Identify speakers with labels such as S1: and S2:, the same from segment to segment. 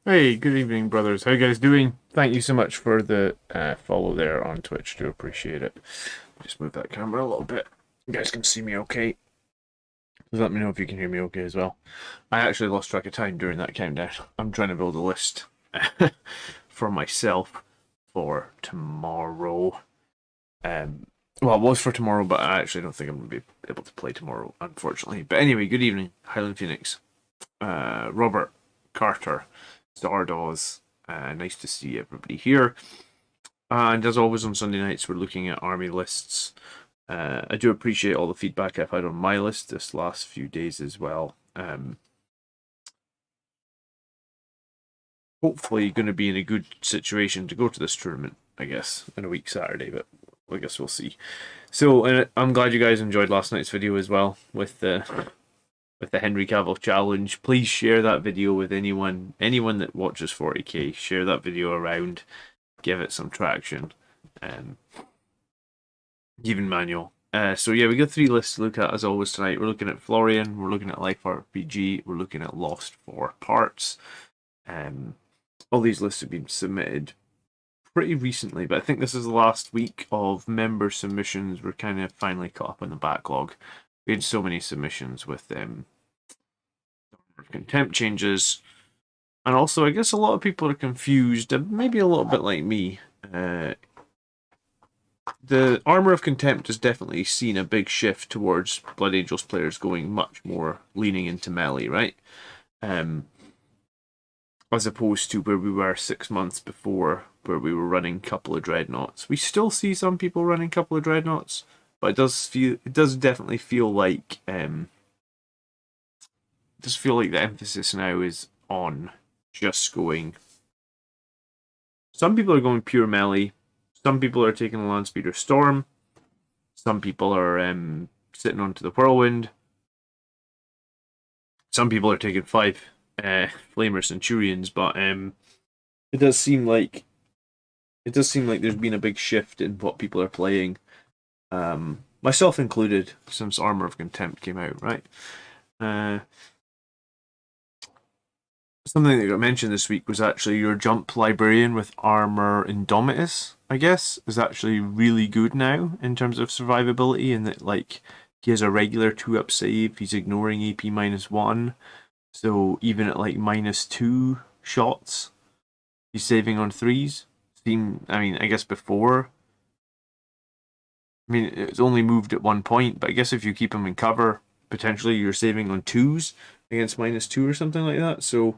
S1: Hey, good evening, brothers. How you guys doing? Thank you so much for the follow there on Twitch. Do appreciate it. Just move that camera a little bit. You guys can see me okay. Just let me know if you can hear me okay as well. I actually lost track of time during that countdown. I'm trying to build a list for myself for tomorrow. Um, well, it was for tomorrow, but I actually don't think I'm going to be able to play tomorrow, unfortunately. But anyway, good evening, Highland Phoenix, Robert, Carter, Zardoz. Nice to see everybody here. And as always on Sunday nights, we're looking at army lists. I do appreciate all the feedback I've had on my list this last few days as well. Hopefully going to be in a good situation to go to this tournament, I guess, in a week Saturday, but I guess we'll see. So I'm glad you guys enjoyed last night's video as well with the Henry Cavill challenge. Please share that video with anyone that watches 40k. Share that video around, give it some traction. Um, Even manual. So yeah, we got three lists to look at as always tonight. We're looking at Florian, we're looking at Life RPG, we're looking at Lost 4 Parts. All these lists have been submitted pretty recently, but I think this is the last week of member submissions. We're kind of finally caught up on the backlog. We had so many submissions with contempt changes, and also I guess a lot of people are confused, maybe a little bit like me. The Armor of Contempt has definitely seen a big shift towards Blood Angels players going much more leaning into melee, right? As opposed to where we were 6 months before, where we were running a couple of dreadnoughts. We still see some people running a couple of dreadnoughts, but it does definitely feel like the emphasis now is on just going. Some people are going pure melee. Some people are taking a land speeder storm. Some people are sitting onto the whirlwind. Some people are taking 5 flamer centurions, but it does seem like there's been a big shift in what people are playing, myself included, since Armor of Contempt came out, right? Something that got mentioned this week was actually your jump librarian with Armor Indomitus, I guess, is actually really good now in terms of survivability, and that like he has a regular 2-up save, he's ignoring AP -1, so even at like -2 shots, he's saving on 3s. I guess before, it's only moved at one point, but I guess if you keep him in cover, potentially you're saving on 2s against -2 or something like that. So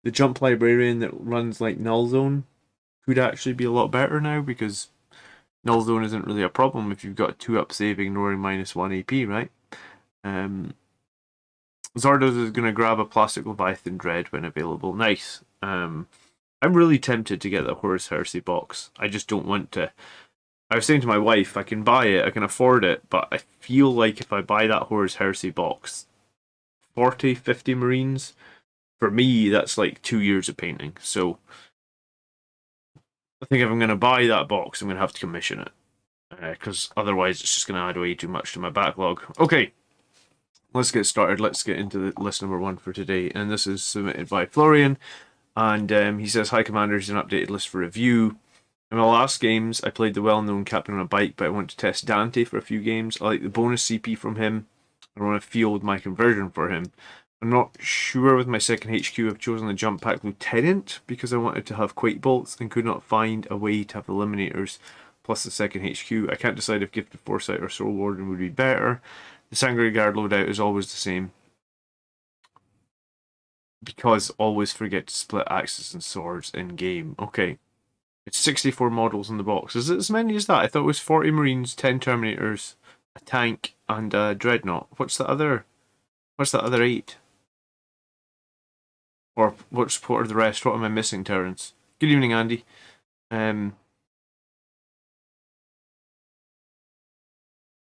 S1: the jump librarian that runs like null zone could actually be a lot better now, because null zone isn't really a problem if you've got a 2-up save ignoring -1 AP, right? Zardos is going to grab a plastic Leviathan Dread when available. Nice. I'm really tempted to get the Horus Heresy box. I just don't want to. I was saying to my wife, I can buy it, I can afford it, but I feel like if I buy that Horus Heresy box, 40, 50 Marines, for me, that's like 2 years of painting. So I think if I'm going to buy that box, I'm going to have to commission it, because otherwise it's just going to add way too much to my backlog. Okay, let's get started. Let's get into the list number 1 for today, and this is submitted by Florian, and he says, "Hi Commander, here's an updated list for review. In my last games, I played the well-known Captain on a Bike, but I want to test Dante for a few games. I like the bonus CP from him. I want to field my conversion for him. I'm not sure with my second HQ. I've chosen the Jump Pack Lieutenant because I wanted to have Quake Bolts and could not find a way to have Eliminators plus the second HQ. I can't decide if Gifted Foresight or Soul Warden would be better. The Sangria Guard loadout is always the same, because always forget to split axes and swords in game." Okay. It's 64 models in the box. Is it as many as that? I thought it was 40 Marines, 10 Terminators, a tank, and a Dreadnought. What's the other? What's that other 8? Or what are the rest? What am I missing, Terrence? Good evening, Andy.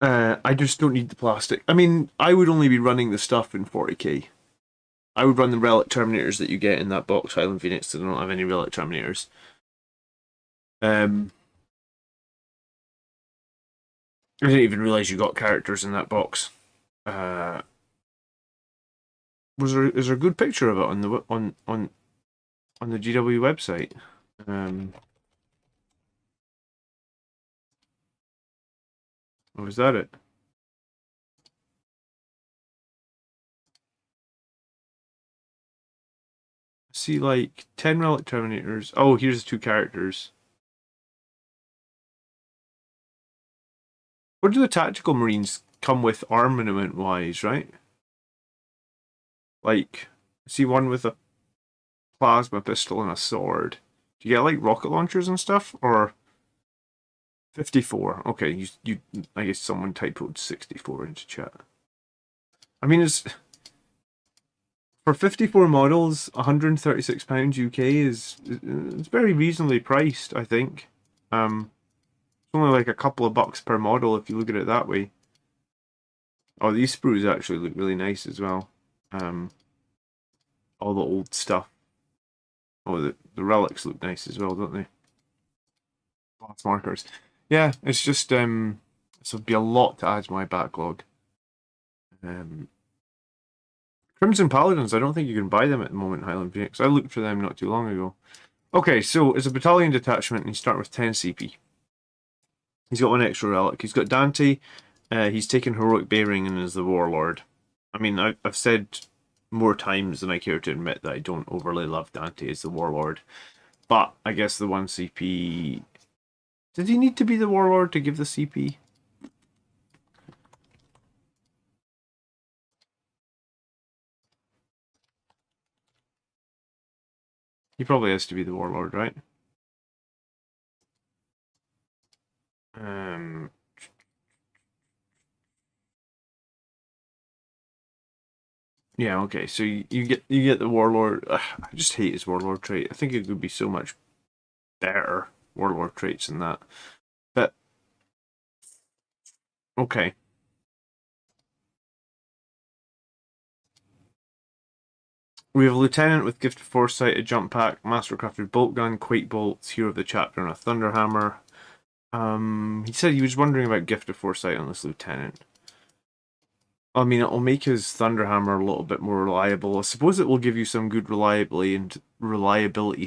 S1: I just don't need the plastic. I would only be running the stuff in 40k. I would run the Relic Terminators that you get in that box, Highland Phoenix, that don't have any Relic Terminators. I didn't even realize you got characters in that box. Is there a good picture of it on on the GW website. Or was that it? See, like 10 relic terminators. Oh, here's the 2 characters. What do the tactical marines come with armament wise, right? Like, see one with a plasma pistol and a sword. Do you get like rocket launchers and stuff, or 54? Okay, you. I guess someone typoed 64 into chat. I mean, it's for 54 models, £136 UK is it's very reasonably priced, I think. It's only like a couple of bucks per model if you look at it that way. Oh, these sprues actually look really nice as well. All the old stuff. Oh, the relics look nice as well, don't they? Blast markers. Yeah, it's just this would be a lot to add to my backlog. Crimson Paladins, I don't think you can buy them at the moment, Highland Phoenix. I looked for them not too long ago. Okay, so it's a battalion detachment, and you start with 10 CP. He's got 1 extra relic. He's got Dante. He's taken Heroic Bearing and is the Warlord. I mean, I've said more times than I care to admit that I don't overly love Dante as the Warlord. But I guess the 1 CP... Did he need to be the Warlord to give the CP? He probably has to be the Warlord, right? Yeah, okay. So you get the Warlord. Ugh, I just hate his Warlord trait. I think it could be so much better Warlord traits than that. But okay. We have a Lieutenant with Gift of Foresight, a jump pack, Mastercrafted bolt gun, Quake bolts, Hero of the Chapter, and a Thunderhammer. He said he was wondering about Gift of Foresight on this Lieutenant. I mean, it'll make his Thunderhammer a little bit more reliable. I suppose it will give you some good reliability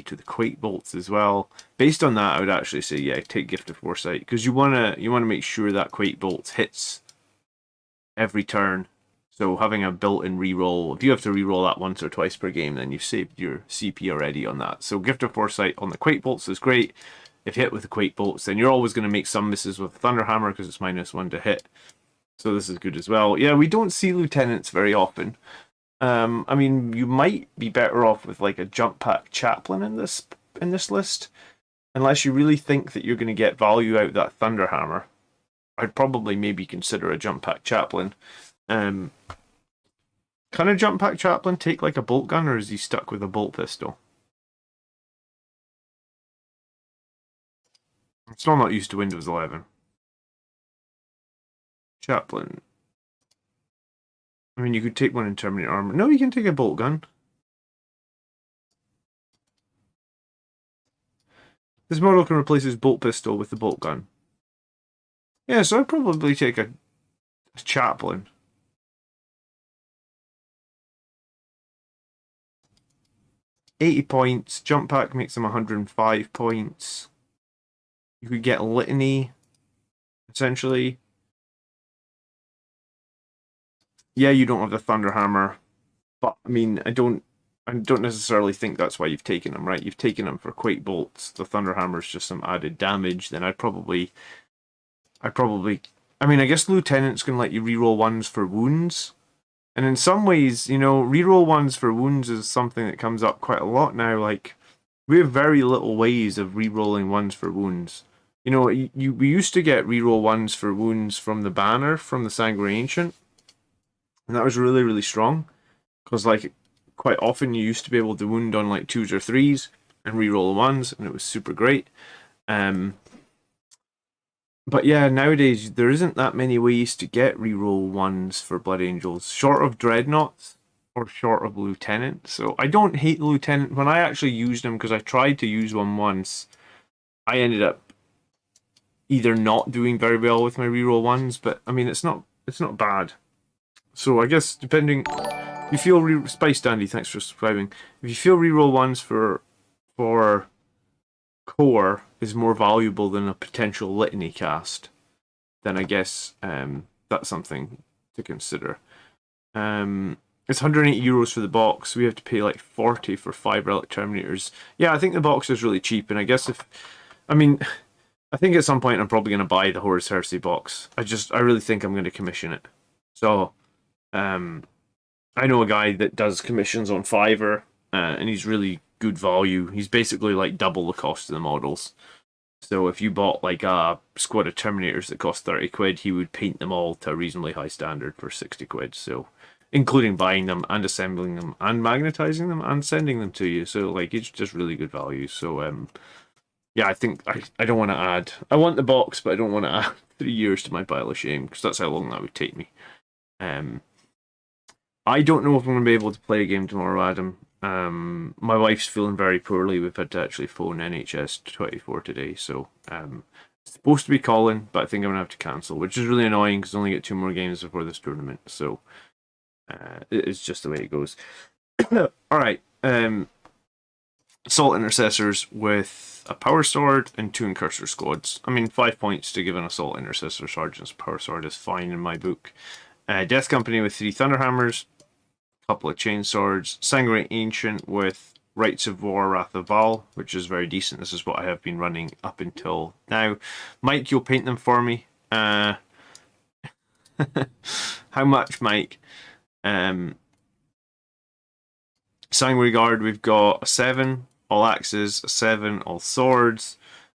S1: to the Quake bolts as well. Based on that, I would actually say, yeah, take Gift of Foresight, because you wanna make sure that Quake bolt hits every turn. So having a built-in reroll, if you have to reroll that once or twice per game, then you've saved your CP already on that. So Gift of Foresight on the Quake bolts is great. If you hit with the Quake bolts, then you're always going to make some misses with Thunderhammer because it's -1 to hit. So this is good as well. Yeah, we don't see lieutenants very often. I mean, you might be better off with like a jump pack chaplain in this list, unless you really think that you're going to get value out of that Thunderhammer. I'd probably maybe consider a jump pack chaplain. Can a jump pack chaplain take like a bolt gun, or is he stuck with a bolt pistol? I'm still not used to Windows 11. Chaplain. I mean, you could take one in Terminator armor. No, you can take a bolt gun. This model can replace his bolt pistol with the bolt gun. Yeah, so I'd probably take a chaplain. $80 points. Jump pack makes him 105 points. You could get Litany, essentially. Yeah, you don't have the Thunderhammer, but I mean, I don't necessarily think that's why you've taken him, right? You've taken him for Quake bolts. The Thunderhammer's just some added damage. Then I mean, I guess Lieutenant's gonna let you reroll ones for wounds. And in some ways, you know, reroll ones for wounds is something that comes up quite a lot now. Like, we have very little ways of rerolling ones for wounds. You know, we used to get reroll ones for wounds from the banner, from the Sanguinary Ancient. And that was really, really strong. Because, like, quite often you used to be able to wound on, like, 2s or 3s and reroll ones, and it was super great. But yeah, nowadays there isn't that many ways to get reroll ones for Blood Angels, short of Dreadnoughts or short of Lieutenant. So I don't hate the Lieutenant. When I actually used him, because I tried to use one once, I ended up either not doing very well with my reroll ones, but I mean it's not bad. So I guess depending, if you feel Spice Dandy, thanks for subscribing. If you feel reroll ones for for core is more valuable than a potential litany cast, then I guess that's something to consider. It's €180 for the box. We have to pay like 40 for 5 relic terminators. Yeah, I think the box is really cheap, and I guess I think at some point I'm probably going to buy the Horus Heresy box. I really think I'm going to commission it. So, I know a guy that does commissions on Fiverr, and he's really good value. He's basically like double the cost of the models. So if you bought like a squad of Terminators that cost 30 quid, he would paint them all to a reasonably high standard for 60 quid. So, including buying them and assembling them and magnetizing them and sending them to you. So like it's just really good value. So yeah, I think I don't want to add. I want the box, but I don't want to add 3 years to my pile of shame because that's how long that would take me. I don't know if I'm going to be able to play a game tomorrow, Adam. My wife's feeling very poorly. We've had to actually phone NHS 24 today, so it's supposed to be calling, but I think I'm gonna have to cancel, which is really annoying because I only get 2 more games before this tournament. So it's just the way it goes. All right, Assault Intercessors with a Power Sword and 2 Incursor squads. I mean, 5 points to give an Assault Intercessor Sergeant's Power Sword is fine in my book. Death Company with 3 Thunderhammers, couple of chain swords, Sanguinary Ancient with Rites of War, Wrath of Val, which is very decent. This is what I have been running up until now. Mike, you'll paint them for me. How much, Mike? Sanguinary Guard, we've got a 7, all axes, a 7, all swords.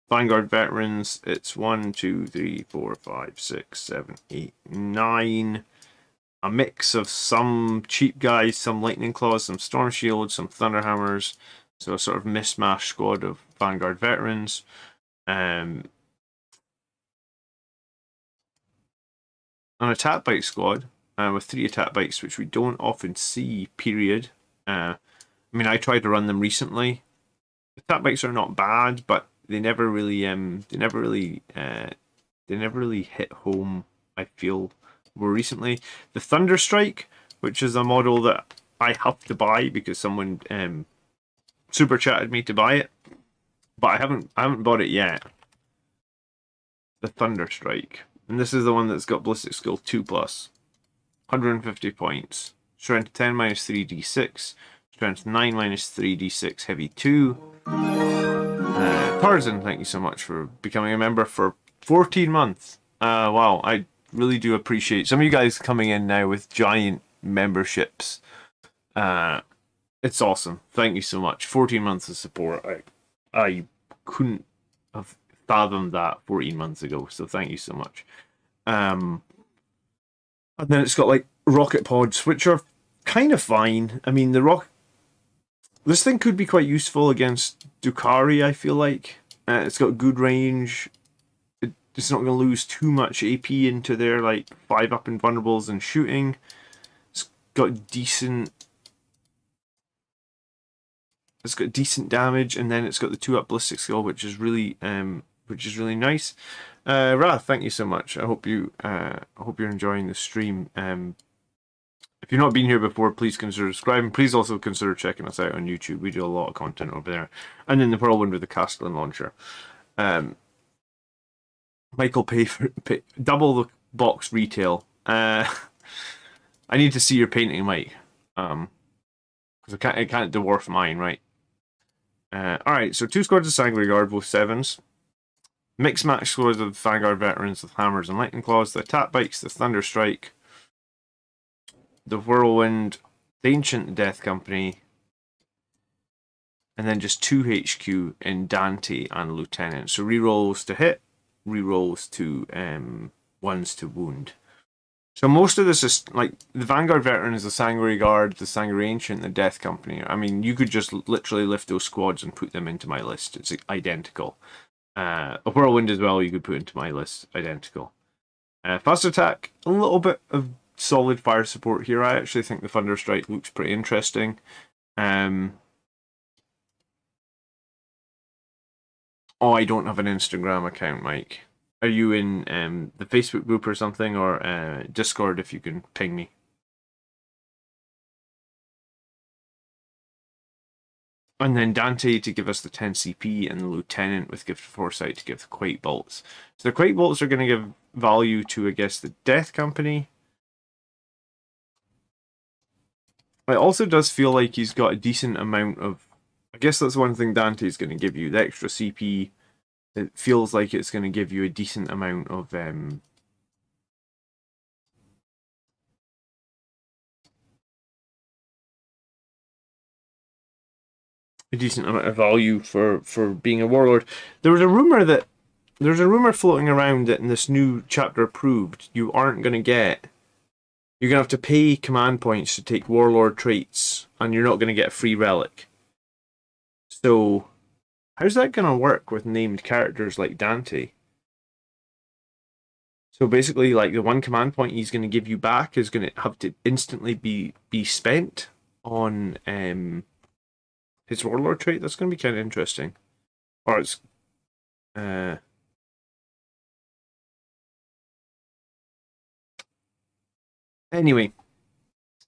S1: Vanguard Veterans, it's 1, 2, 3, 4, 5, 6, 7, 8, 9. A mix of some cheap guys, some Lightning Claws, some Storm Shields, some Thunderhammers. So a sort of mismatched squad of Vanguard Veterans. An attack bike squad with 3 attack bikes, which we don't often see, period. I mean, I tried to run them recently. Attack bikes are not bad, but they never really hit home, I feel, more recently. The Thunderstrike, which is a model that I have to buy because someone super chatted me to buy it, but I haven't bought it yet. The Thunderstrike, and this is the one that's got Ballistic Skill 2+, 150 points, Strength 10 minus 3d6, Strength 9 minus 3d6, Heavy 2. Tarzan, thank you so much for becoming a member for 14 months. Wow, I really do appreciate some of you guys coming in now with giant memberships. It's awesome. Thank you so much. 14 months of support. I couldn't have fathomed that 14 months ago, so thank you so much. And then it's got like rocket pods, which are kind of fine. I mean, this thing could be quite useful against Drukhari, I feel like. It's got good range. It's not going to lose too much AP into their like 5-up invulnerables and shooting. It's got decent damage, and then it's got the 2-up ballistic skill, which is really nice. Wrath, thank you so much. I hope you're enjoying the stream. If you've not been here before, please consider subscribing. Please also consider checking us out on YouTube. We do a lot of content over there. And then the Whirlwind with the Castellan launcher. Michael, pay double the box retail. I need to see your painting, Mike. Because it can't dwarf mine, right? Alright, so 2 squads of Sanguinary Guard, both 7s. Mixed match squads of Vanguard Veterans with Hammers and Lightning Claws. The Attack Bikes, the Thunderstrike, the Whirlwind, the Ancient Death Company, and then just 2 HQ in Dante and Lieutenant. So rerolls to hit, rerolls to 1s to wound. So most of this is like the Vanguard Veteran is the Sanguinary Guard, the Sanguinary Ancient, the Death Company. I mean, you could just literally lift those squads and put them into my list. It's identical. A Whirlwind as well, you could put into my list. Identical. Fast attack, a little bit of solid fire support here. I actually think the Thunderstrike looks pretty interesting. Oh, I don't have an Instagram account, Mike. Are you in the Facebook group or something, or Discord if you can ping me? And then Dante to give us the 10 CP, and the Lieutenant with Gift of Foresight to give the Quake Bolts. So the Quake Bolts are going to give value to, I guess, the Death Company. It also does feel like he's got a decent amount of... I guess that's one thing Dante's going to give you. The extra CP, it feels like it's going to give you a decent amount of... a decent amount of value for being a warlord. There's a rumor floating around that in this new chapter approved, you aren't going to get... You're going to have to pay command points to take warlord traits, and you're not going to get a free relic. So, how's that going to work with named characters like Dante? So basically, like, the one command point he's going to give you back is going to have to instantly be spent on his warlord trait. That's going to be kind of interesting. Or it's... Anyway,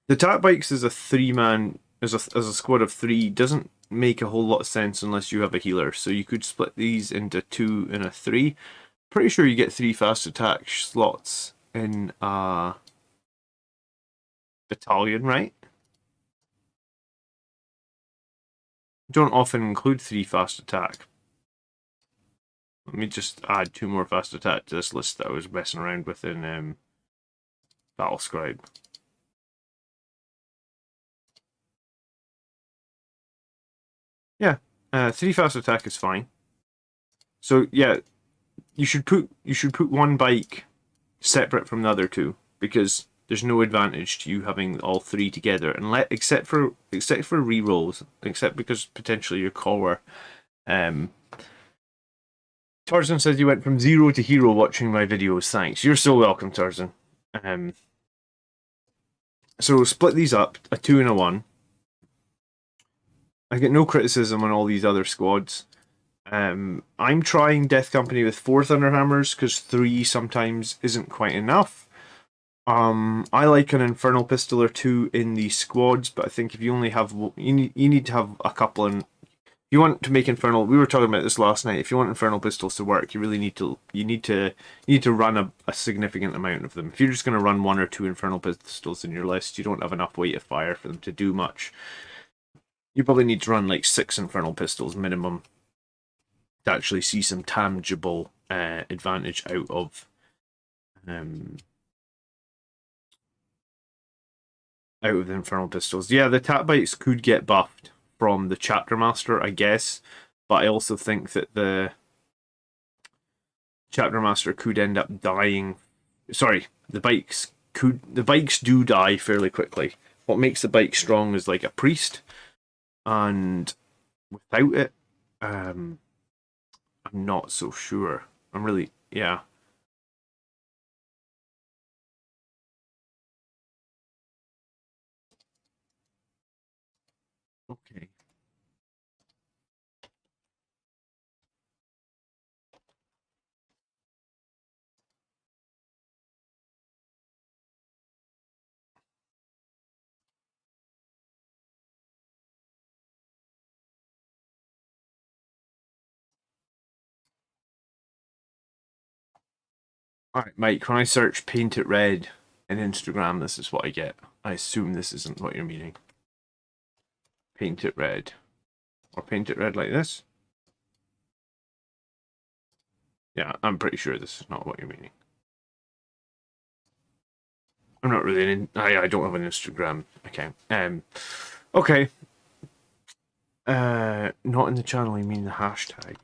S1: the Attack Bikes as a 3-man, as a squad of 3, doesn't make a whole lot of sense unless you have a healer. So you could split these into 2 and a 3. Pretty sure you get 3 fast attack slots in a battalion, right? Don't often include 3 fast attack. Let me just add 2 more fast attack to this list that I was messing around with in Battle Scribe. Yeah, 3 fast attack is fine. So yeah, you should put one bike separate from the other 2, because there's no advantage to you having all 3 together, and except for rerolls, except because potentially your core. Tarzan says you went from 0 to hero watching my videos. Thanks. You're so welcome, Tarzan. So split these up, a 2 and a 1. I get no criticism on all these other squads. I'm trying Death Company with 4 Thunderhammers because 3 sometimes isn't quite enough. I like an Infernal Pistol or 2 in these squads, but I think if you only have... You need to have a couple. And if you want to make Infernal... We were talking about this last night. If you want Infernal Pistols to work, you really need to... You need to run a significant amount of them. If you're just going to run 1 or 2 Infernal Pistols in your list, you don't have enough weight of fire for them to do much. You probably need to run like 6 Infernal Pistols minimum to actually see some tangible advantage out of the Infernal Pistols. Yeah, the Tap Bites could get buffed from the Chapter Master, I guess, but I also think that the Chapter Master could end up dying. Sorry, the bikes do die fairly quickly. What makes the bike strong is like a priest, and without it, I'm not so sure. I'm really, yeah. Okay. Alright, Mike, when I search Paint It Red in Instagram, this is what I get. I assume this isn't what you're meaning. Paint It Red. Or Paint It Red like this. Yeah, I'm pretty sure this is not what you're meaning. I'm not really I don't have an Instagram account. Okay. Not in the channel, you mean the hashtag.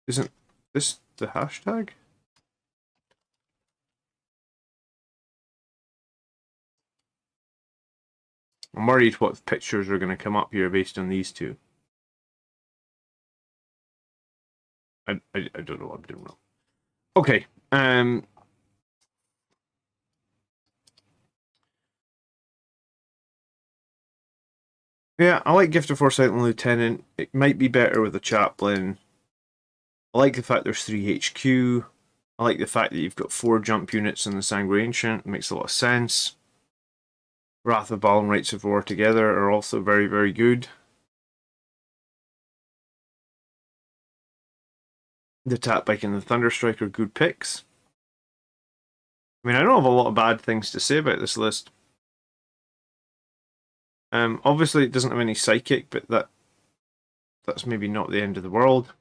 S1: Isn't this the hashtag? I'm worried what pictures are going to come up here based on these 2. I don't know what I'm doing wrong. Okay. Yeah, I like Gift of Foresight and Lieutenant. It might be better with a Chaplain. I like the fact there's 3 HQ. I like the fact that you've got 4 jump units in the Sanguine Ancient. It makes a lot of sense. Wrath of Baal and Rites of War together are also very, very good. The Tat Bike and the Thunderstrike are good picks. I mean, I don't have a lot of bad things to say about this list. Obviously, it doesn't have any psychic, but that's maybe not the end of the world.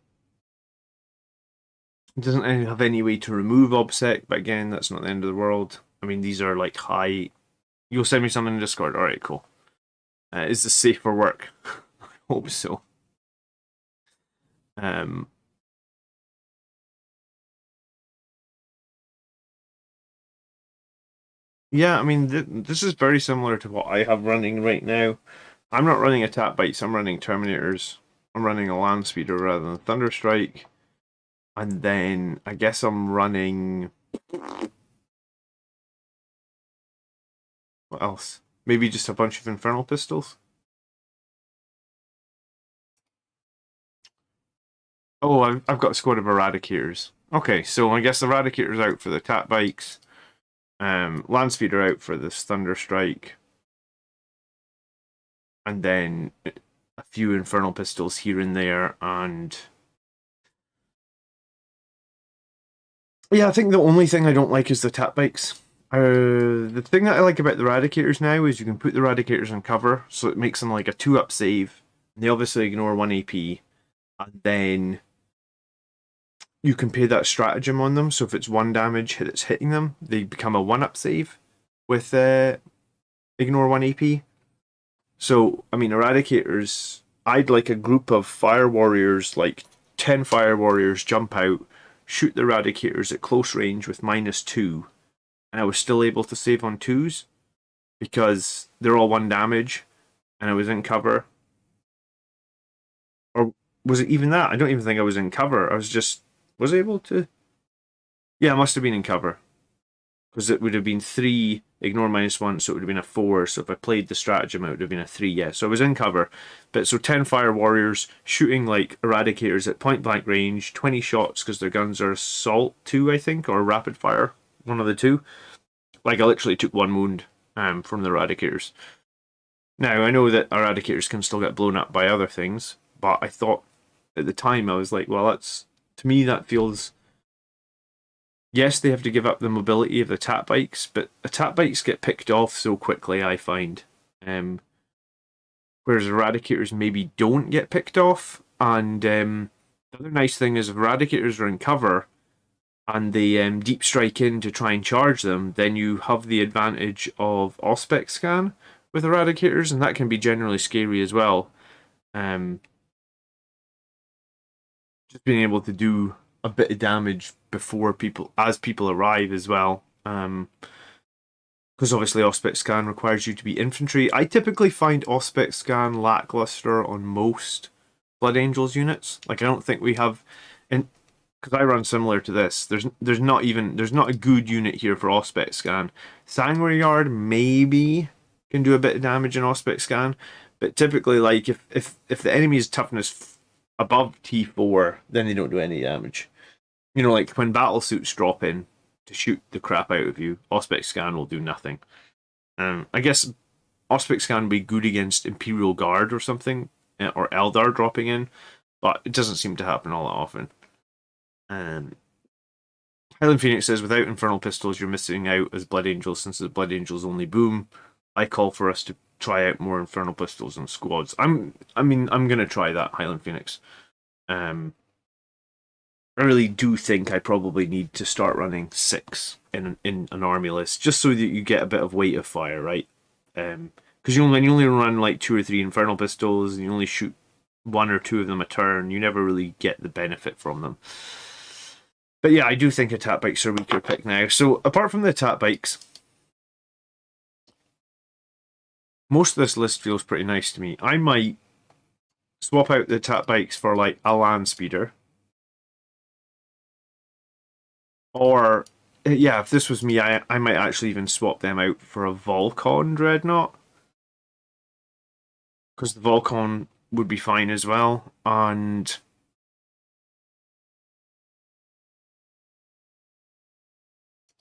S1: It doesn't have any way to remove OBSEC, but again, that's not the end of the world. I mean, these are like high. You'll send me something in Discord. All right, cool. Is this safe for work? I hope so. Yeah, I mean, this is very similar to what I have running right now. I'm not running attack bites, I'm running Terminators. I'm running a Land Speeder rather than Thunderstrike. And then I guess I'm running. What else? Maybe just a bunch of Infernal Pistols. Oh, I've got a squad of Eradicators. Okay, so I guess the Eradicator's out for the attack bikes. Land Speeder out for this Thunderstrike. And then a few Infernal Pistols here and there, and yeah, I think the only thing I don't like is the tap bikes. The thing that I like about the Radicators now is you can put the Radicators in cover, so it makes them like a 2-up save. They obviously ignore 1 AP, and then you can pay that stratagem on them, so if it's 1 damage that's hitting them, they become a 1-up save with ignore 1 AP. So, I mean, Eradicators, I'd like a group of Fire Warriors, like 10 Fire Warriors, jump out, shoot the Eradicators at close range with -2, and I was still able to save on 2s because they're all 1 damage and I was in cover. Or was it even that? I don't even think I was in cover. I was able to. Yeah, I must have been in cover because it would have been 3, ignore -1, so it would have been a 4. So if I played the stratagem, it would have been a 3. Yeah, so I was in cover. But so 10 Fire Warriors shooting like Eradicators at point blank range, 20 shots because their guns are Assault 2, I think, or Rapid Fire, one of the two. Like I literally took 1 wound from the Eradicators. Now I know that Eradicators can still get blown up by other things, but I thought at the time I was like, well, that's, to me that feels. Yes, they have to give up the mobility of the tap bikes, but the tap bikes get picked off so quickly, I find. Whereas Eradicators maybe don't get picked off. And the other nice thing is if Eradicators are in cover and they deep strike in to try and charge them, then you have the advantage of Auspex scan with Eradicators, and that can be generally scary as well. Just being able to do a bit of damage before people arrive as well. Because obviously Auspex scan requires you to be infantry. I typically find Auspex scan lackluster on most Blood Angels units. Like I don't think we have, and because I run similar to this, there's not a good unit here for Auspex scan. Sanguinary Yard maybe can do a bit of damage in Auspex scan, but typically like if the enemy's toughness above T4, then they don't do any damage. You know, like when battle suits drop in to shoot the crap out of you, Auspex scan will do nothing. I guess Auspex scan would be good against Imperial Guard or something, or Eldar dropping in, but it doesn't seem to happen all that often. Highland Phoenix says, without Infernal Pistols, you're missing out as Blood Angels since the Blood Angels only boom. I call for us to try out more Infernal Pistols in squads. I'm gonna try that, Highland Phoenix. I really do think I probably need to start running 6 in an army list, just so that you get a bit of weight of fire, right? Because when you only run like 2 or 3 Infernal Pistols, and you only shoot 1 or 2 of them a turn, you never really get the benefit from them. But yeah, I do think attack bikes are a weaker pick now. So apart from the attack bikes, most of this list feels pretty nice to me. I might swap out the attack bikes for like a land speeder. Or, yeah, if this was me, I might actually even swap them out for a Volcon Dreadnought. Because the Volcon would be fine as well. And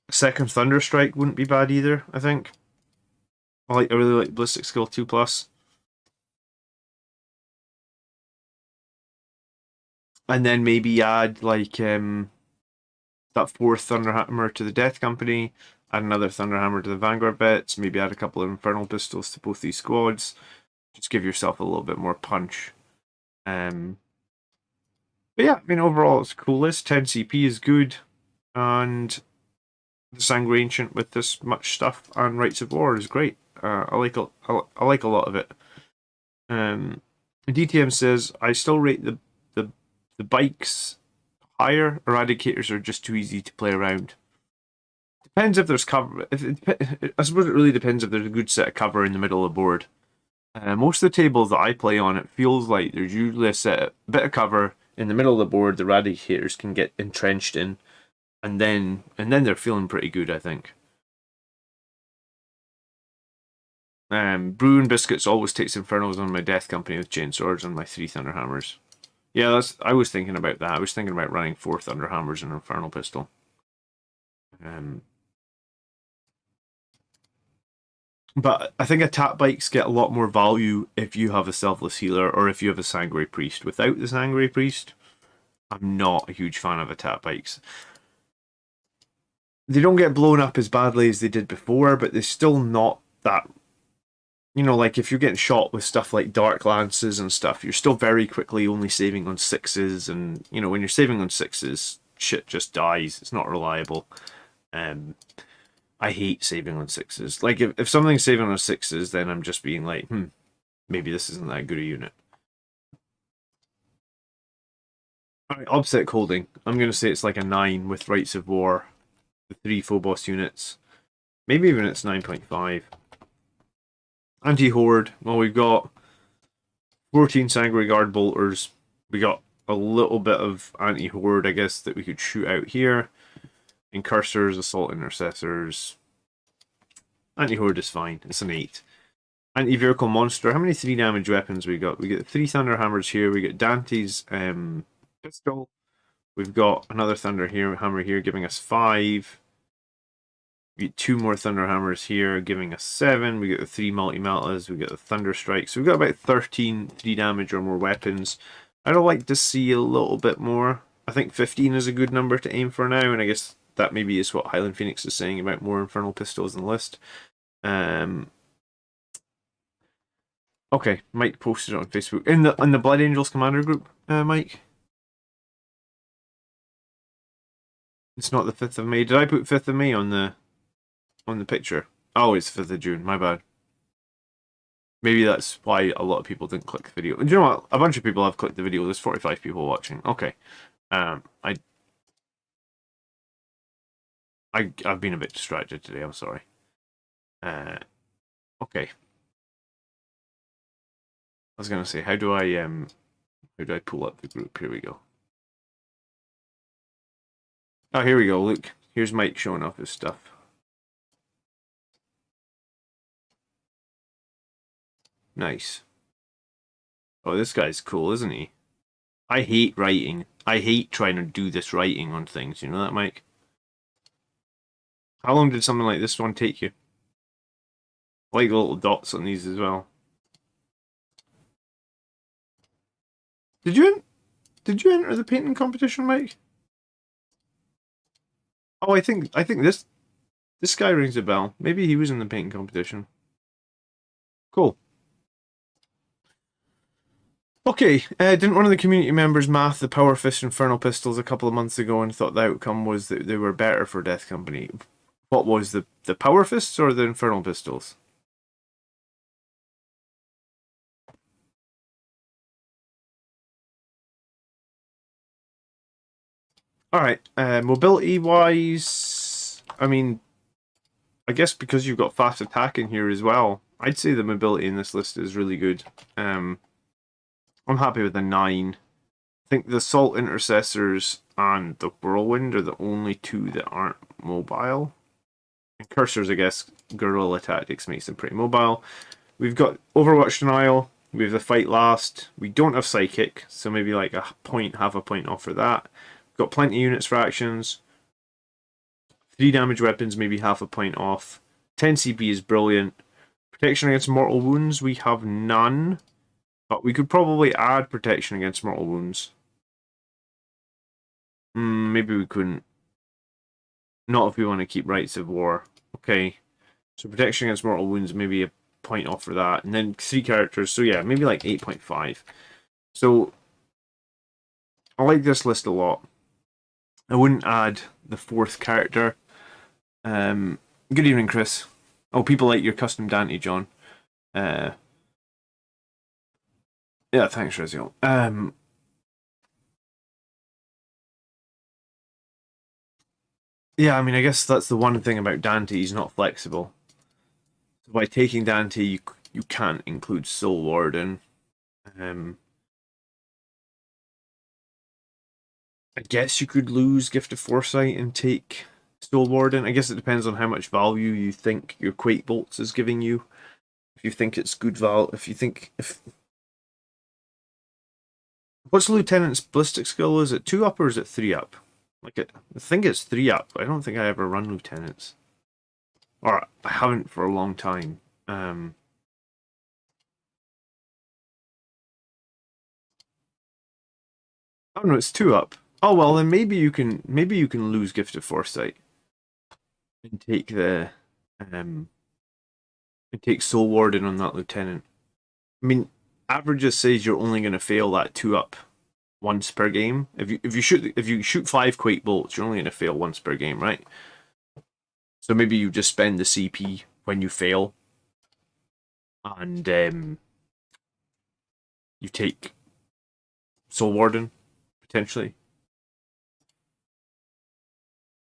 S1: a second Thunderstrike wouldn't be bad either, I think. I really like Ballistic Skill 2+. And then maybe add like that 4th Thunderhammer to the Death Company, add another Thunderhammer to the Vanguard bits, maybe add a couple of Infernal Pistols to both these squads. Just give yourself a little bit more punch. But yeah, I mean, overall it's a cool list. 10 CP is good, and the Sanguine Ancient with this much stuff and Rites of War is great. I like a lot of it. DTM says I still rate the bikes higher. Eradicators are just too easy to play around. Depends if there's cover. I suppose it really depends if there's a good set of cover in the middle of the board. Most of the tables that I play on, it feels like there's usually a bit of cover in the middle of the board. The Eradicators can get entrenched in, and then they're feeling pretty good, I think. Brew and Biscuits always takes Infernos on my Death Company with Chainswords and my 3 Thunderhammers. Yeah, I was thinking about that. I was thinking about running 4 Thunderhammers and an Infernal Pistol. But I think attack bikes get a lot more value if you have a Selfless Healer or if you have a Sanguinary Priest. Without the Sanguinary Priest, I'm not a huge fan of attack bikes. They don't get blown up as badly as they did before, but they're still not that. You know, like if you're getting shot with stuff like Dark Lances and stuff, you're still very quickly only saving on 6s, and you know, when you're saving on 6s, shit just dies. It's not reliable. I hate saving on 6s. Like if something's saving on 6s, then I'm just being like, maybe this isn't that good a unit. Alright, Obsec Holding. I'm gonna say it's like a 9 with Rites of War, the 3 Phobos units. Maybe even it's 9.5. Anti-Horde, well, we've got 14 Sanguinary Guard Bolters. We got a little bit of Anti-Horde, I guess, that we could shoot out here. Incursors, Assault Intercessors. Anti-Horde is fine. It's an 8. Anti-Vehicle Monster. How many 3 damage weapons we got? We get 3 Thunderhammers here. We get Dante's pistol. We've got another Hammer here giving us 5. We get 2 more Thunderhammers here giving us 7. We get the 3 Multi-Meltas. We get the Thunder Strike. So we've got about 13 3 damage or more weapons. I'd like to see a little bit more. I think 15 is a good number to aim for now, and I guess that maybe is what Highland Phoenix is saying about more Infernal Pistols in the list. Okay, Mike posted it on Facebook in the Blood Angels Commander group. Mike, it's not the 5th of May. Did I put 5th of May on the picture? Oh, it's 5th of June. My bad. Maybe that's why a lot of people didn't click the video. Do you know what? A bunch of people have clicked the video. There's 45 people watching. Okay. I've been a bit distracted today. I'm sorry. Okay. I was gonna say, how do I pull up the group? Here we go. Oh, here we go. Look, here's Mike showing off his stuff. Nice. Oh, this guy's cool, isn't he? I hate writing. I hate trying to do this writing on things. You know that, Mike? How long did something like this one take you? I like the little dots on these as well. Did you enter the painting competition, Mike? Oh, I think this guy rings a bell. Maybe he was in the painting competition. Cool. Okay, didn't one of the community members math the Power Fist Infernal Pistols a couple of months ago and thought the outcome was that they were better for Death Company? What was the Power Fists or the Infernal Pistols? Alright, mobility wise, I mean, I guess because you've got fast attack in here as well, I'd say the mobility in this list is really good. I'm happy with a 9. I think the Assault Intercessors and the Whirlwind are the only 2 that aren't mobile. And Cursors, I guess, Guerrilla Tactics makes them pretty mobile. We've got Overwatch Denial. We have the Fight Last. We don't have Psychic, so maybe like half a point off for that. We've got plenty of units for actions. 3 damage weapons, maybe half a point off. 10 CP is brilliant. Protection against mortal wounds, we have none. But we could probably add protection against mortal wounds. Maybe we couldn't. Not if we want to keep Rights of War. Okay. So protection against mortal wounds, maybe a point off for that. And then 3 characters. So yeah, maybe like 8.5. So I like this list a lot. I wouldn't add the 4th character. Good evening, Chris. Oh, people like your custom Dante, John. Yeah, thanks, Reziel. Yeah, I mean, I guess that's the one thing about Dante, he's not flexible. So by taking Dante, you can't include Soul Warden. I guess you could lose Gift of Foresight and take Soul Warden. I guess it depends on how much value you think your Quake Bolts is giving you. If you think it's good value, what's Lieutenant's ballistic skill? Is it 2 up or is it 3 up? I think it's 3 up. I don't think I ever run Lieutenants. Or I haven't for a long time. Oh no, it's 2 up. Oh well, then maybe you can lose Gift of Foresight and take the and take Soul Warden on that Lieutenant. I mean, averages says you're only going to fail that 2 up once per game. If you shoot 5 Quake Bolts, you're only going to fail once per game, right? So maybe you just spend the CP when you fail, and you take Soul Warden potentially.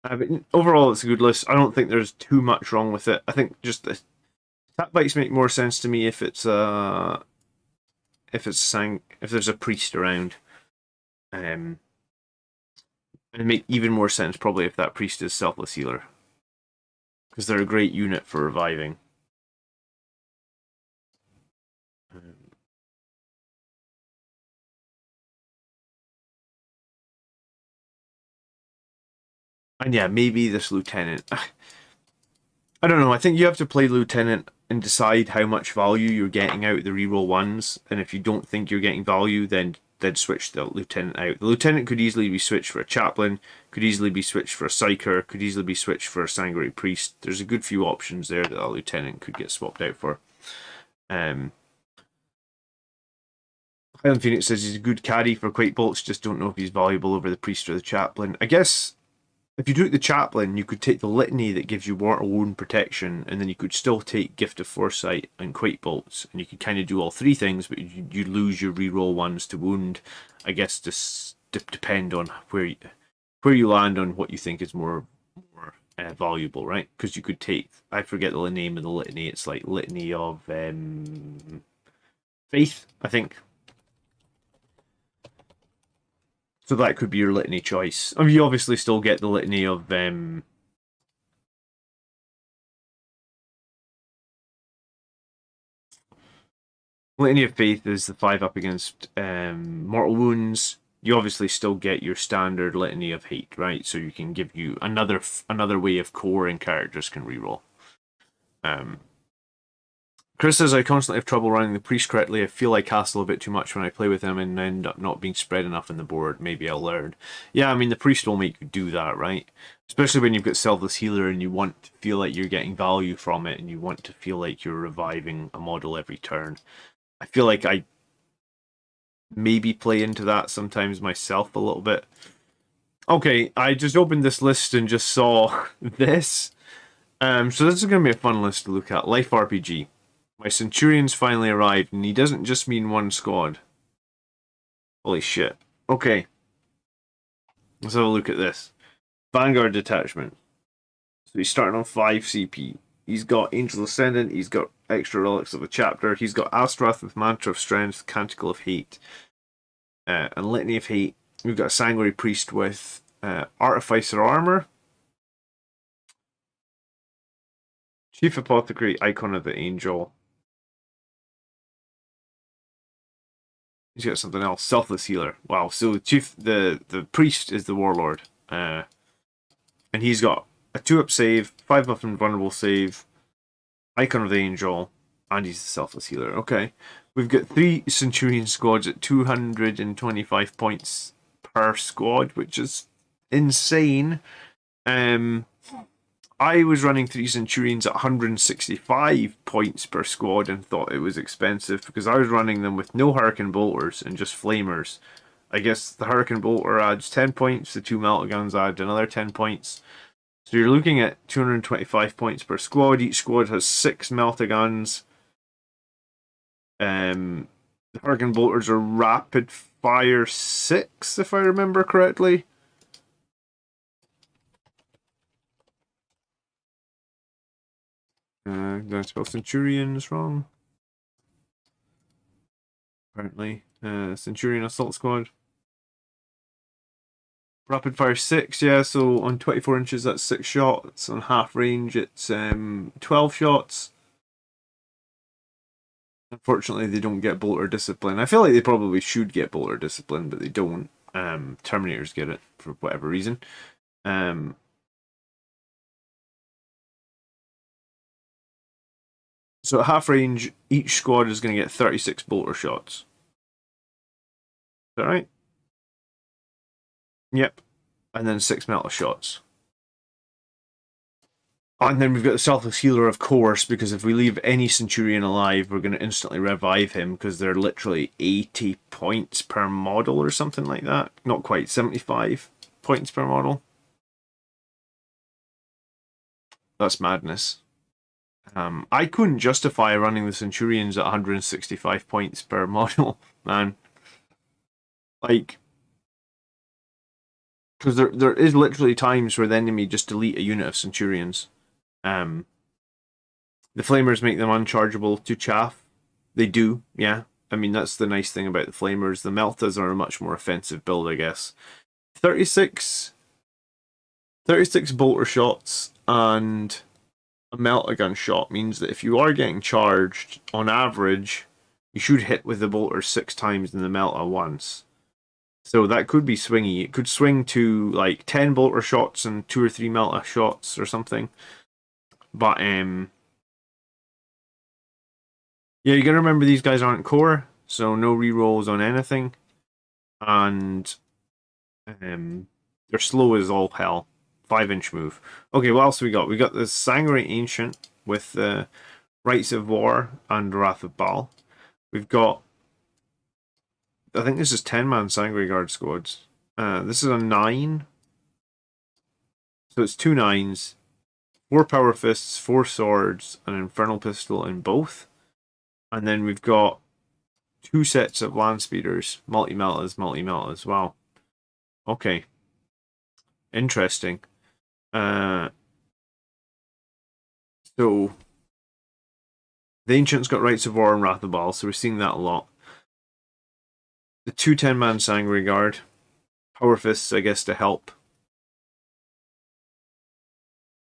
S1: But overall, it's a good list. I don't think there's too much wrong with it. I think just the attack bites make more sense to me if there's a priest around. And make even more sense probably if that priest is Selfless Healer, because they're a great unit for reviving. And yeah, maybe this Lieutenant. I don't know. I think you have to play Lieutenant and decide how much value you're getting out of the reroll ones. And if you don't think you're getting value, then switch the Lieutenant out. The Lieutenant could easily be switched for a Chaplain, could easily be switched for a Psyker, could easily be switched for a Sanguinary Priest. There's a good few options there that a Lieutenant could get swapped out for. Highland Phoenix says he's a good carry for Quake Bolts, just don't know if he's valuable over the Priest or the Chaplain. I guess if you took the Chaplain, you could take the Litany that gives you Mortal Wound protection, and then you could still take Gift of Foresight and Quake Bolts, and you could kind of do all 3 things, but you lose your reroll ones to wound. I guess this depend on where you land on what you think is more valuable, right? Because you could take, I forget the name of the Litany. It's like Litany of Faith, I think. So that could be your Litany choice. I mean, you obviously still get the Litany of Litany of Faith is the 5 up against Mortal Wounds. You obviously still get your standard Litany of Hate, right? So you can give you another way of coring characters can reroll. Chris says, I constantly have trouble running the priest correctly. I feel I castle a bit too much when I play with him and end up not being spread enough on the board. Maybe I'll learn. Yeah, I mean, the priest will make you do that, right? Especially when you've got Selfless Healer and you want to feel like you're getting value from it and you want to feel like you're reviving a model every turn. I feel like I maybe play into that sometimes myself a little bit. Okay, I just opened this list and just saw this. So this is going to be a fun list to look at. Life RPG. My Centurion's finally arrived, and he doesn't just mean one squad. Holy shit. Okay. Let's have a look at this. Vanguard Detachment. So he's starting on 5 CP. He's got Angel Ascendant, he's got extra Relics of the Chapter, he's got Astrath with Mantra of Strength, Canticle of Hate, and Litany of Hate. We've got a Sanguinary Priest with Artificer Armor, Chief Apothecary, Icon of the Angel. He's got something else. Selfless Healer. Wow. So the priest is the warlord, and he's got a 2-up save, 5-up invulnerable save, Icon of the Angel, And he's the selfless healer. Okay. We've got 3 Centurion squads at 225 points per squad, which is insane. I was running 3 Centurions at 165 points per squad and thought it was expensive because I was running them with no Hurricane Bolters and just Flamers. I guess the Hurricane Bolter adds 10 points, the 2 Melta Guns add another 10 points. So you're looking at 225 points per squad. Each squad has 6 Melta Guns. The Hurricane Bolters are rapid fire 6, if I remember correctly. Did I spell Centurions wrong? Apparently. Centurion Assault Squad. Rapid fire 6, yeah, so on 24 inches that's 6 shots. On half range it's 12 shots. Unfortunately, they don't get bolter discipline. I feel like they probably should get bolter discipline, but they don't. Terminators get it for whatever reason. So at half range, each squad is going to get 36 bolter shots. Is that right? Yep. And then 6 Melta shots. And then we've got the Selfless Healer, of course, because if we leave any Centurion alive, we're going to instantly revive him because they're literally 80 points per model or something like that. Not quite, 75 points per model. That's madness. I couldn't justify running the Centurions at 165 points per model, man. Like, because there is literally times where the enemy just delete a unit of Centurions. The Flamers make them unchargeable to chaff. They do, yeah. I mean, that's the nice thing about the Flamers. The Meltas are a much more offensive build, I guess. 36 bolter shots and a Melta gun shot means that if you are getting charged, on average, you should hit with the bolter 6 times and the Melta once. So that could be swingy. It could swing to like 10 bolter shots and 2 or 3 Melta shots or something. But yeah, you gotta remember these guys aren't core, so no rerolls on anything. And they're slow as all hell. 5-inch move. Okay, what else we got? We got the Sangre Ancient with the Rites of War and Wrath of Baal. We've got, I think this is 10-man Sangre Guard squads. This is a 9. So it's 2 9s, 4 Power Fists, 4 Swords, an Infernal Pistol in both. And then we've got 2 sets of Land Speeders, multi-meltas. Wow. Okay. Interesting. So the Ancient's got Rites of War and Wrath of Baal, so we're seeing that a lot. The 2 10-man Sangre Guard. Power Fists, I guess, to help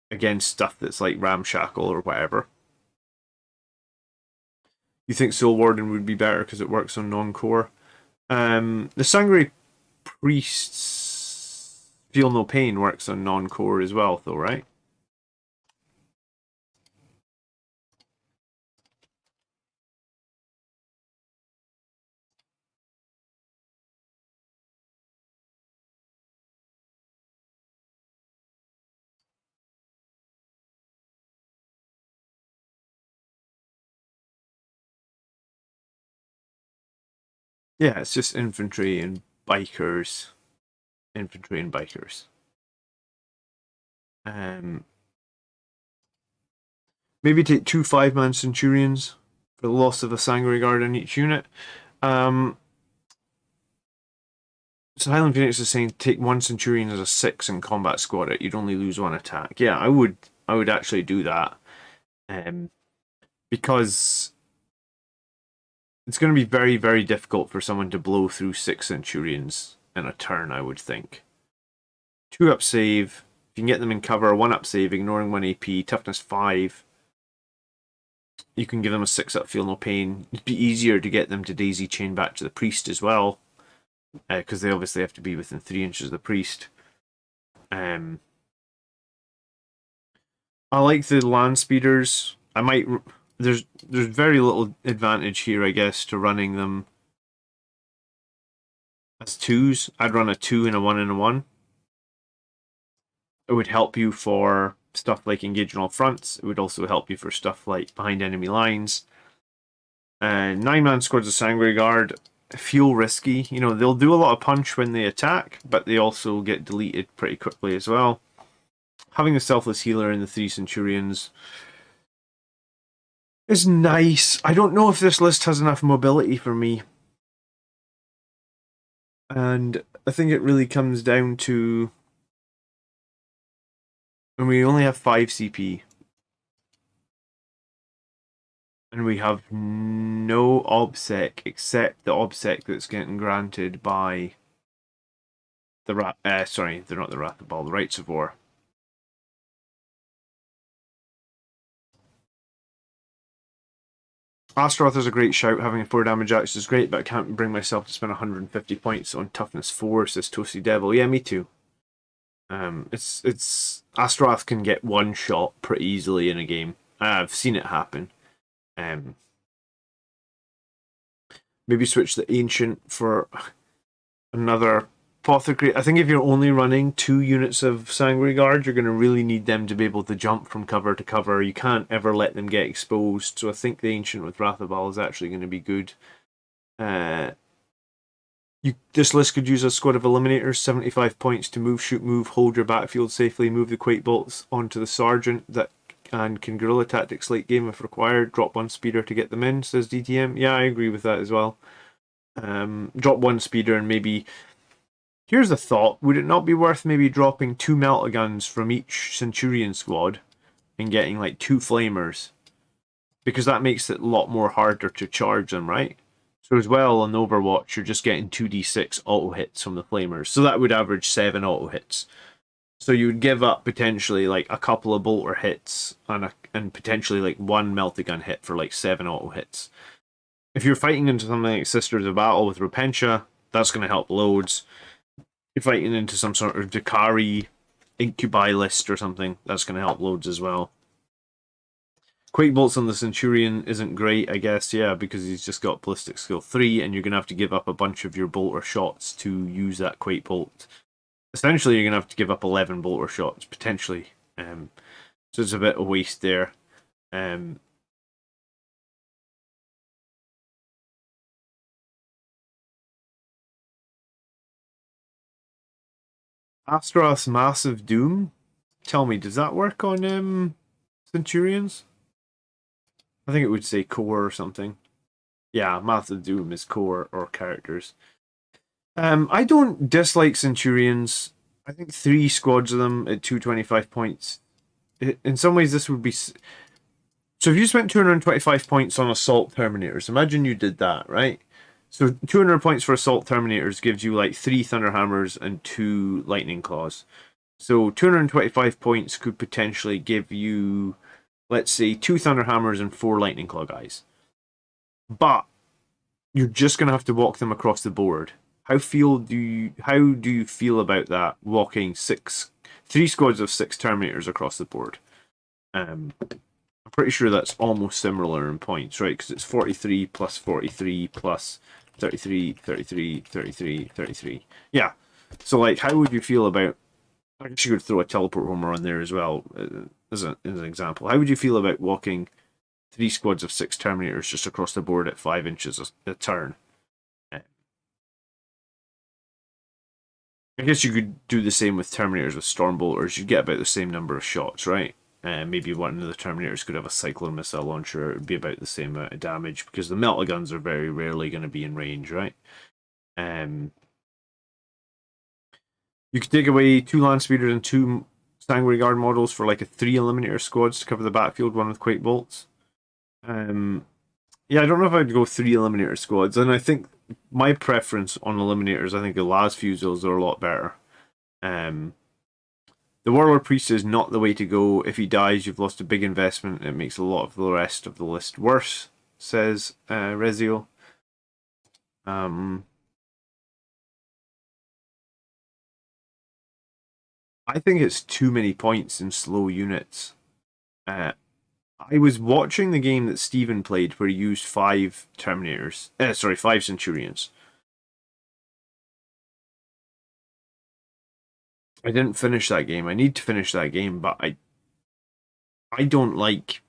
S1: against stuff that's like ramshackle or whatever. You think Soul Warden would be better because it works on non-core. The Sangre Priests Feel No Pain works on non-core as well, though, right? Yeah, it's just infantry and bikers. Infantry and bikers. Maybe take 2 5-man Centurions for the loss of a Sangre Guard in each unit. So Highland Phoenix is saying take 1 Centurion as a 6 in combat squad. You'd only lose 1 attack. Yeah, I would actually do that. Because it's going to be very, very difficult for someone to blow through 6 Centurions in a turn, I would think. 2 up save. If you can get them in cover, 1 up save, ignoring 1 AP, toughness 5. You can give them a 6 up Feel No Pain. It'd be easier to get them to daisy chain back to the priest as well. Because they obviously have to be within 3 inches of the priest. I like the land speeders. I might there's very little advantage here, I guess, to running them as twos. I'd run a 2 and a 1 and a 1. It would help you for stuff like engaging all fronts. It would also help you for stuff like behind enemy lines. 9-man squads of Sanguinary Guard feel risky. You know, they'll do a lot of punch when they attack, but they also get deleted pretty quickly as well. Having the Selfless Healer in the 3 Centurions is nice. I don't know if this list has enough mobility for me. And I think it really comes down to... And we only have 5 CP. And we have no OBSEC except the OBSEC that's getting granted by the sorry, they're not the Wrath of Baal, the Rites of War. Astaroth is a great shout. Having a 4 damage axe is great, but I can't bring myself to spend 150 points on toughness 4, says Toasty Devil. Yeah, me too. It's Astaroth can get one shot pretty easily in a game. I've seen it happen. Maybe switch the Ancient for another Apothecary. I think if you're only running 2 units of Sanguinary Guard, you're going to really need them to be able to jump from cover to cover. You can't ever let them get exposed. So I think the Ancient with Wrath of Baal is actually going to be good. This list could use a squad of Eliminators, 75 points to move, shoot, move, hold your battlefield safely, move the Quake Bolts onto the Sergeant and can guerrilla tactics late game if required. Drop 1 speeder to get them in, says DTM. Yeah, I agree with that as well. Drop 1 speeder and maybe... Here's a thought. Would it not be worth maybe dropping 2 Melta-Guns from each Centurion squad and getting like 2 Flamers? Because that makes it a lot more harder to charge them, right? So as well on Overwatch, you're just getting 2d6 auto hits from the Flamers. So that would average 7 auto hits. So you would give up potentially like a couple of bolter hits and potentially like 1 Melta-Gun hit for like 7 auto hits. If you're fighting into something like Sisters of Battle with Repentia, that's going to help loads. You're fighting into some sort of Dakari Incubi list or something, that's going to help loads as well. Quake Bolts on the Centurion isn't great, I guess, yeah, because he's just got Ballistic Skill 3, and you're going to have to give up a bunch of your bolter shots to use that Quake Bolt. Essentially, you're going to have to give up 11 bolter shots, potentially. So it's a bit of waste there. Astaroth's Massive Doom? Tell me, does that work on Centurions? I think it would say core or something. Yeah, Massive Doom is core or characters. I don't dislike Centurions. I think 3 squads of them at 225 points. In some ways, this would be... So if you spent 225 points on Assault Terminators, imagine you did that, right? So 200 points for Assault Terminators gives you like 3 Thunderhammers and 2 Lightning Claws. So 225 points could potentially give you, let's say, 2 Thunderhammers and 4 Lightning Claw guys. But you're just going to have to walk them across the board. How do you feel about that, walking 3 squads of 6 Terminators across the board? I'm pretty sure that's almost similar in points, right? Because it's 43 plus 43 plus 33, 33, 33, 33. Yeah. So, like, how would you feel about... I guess you could throw a Teleport Homer on there as well, as an example. How would you feel about walking 3 squads of 6 Terminators just across the board at 5 inches a turn? I guess you could do the same with Terminators with Stormbolters. You'd get about the same number of shots, right? Maybe one of the Terminators could have a Cyclone Missile Launcher. It would be about the same amount of damage because the Melta-Guns are very rarely going to be in range, right? You could take away 2 Land Speeders and 2 Sanguinary Guard models for like a 3 Eliminator squads to cover the backfield, one with Quake Bolts. Yeah, I don't know if I'd go 3 Eliminator squads, and I think my preference on Eliminators, I think the Las Fusils are a lot better. The Warlord Priest is not the way to go. If he dies, you've lost a big investment. It makes a lot of the rest of the list worse, says Rezio. I think it's too many points in slow units. I was watching the game that Steven played where he used 5 Terminators. Sorry, 5 Centurions. I didn't finish that game. I need to finish that game, but I don't like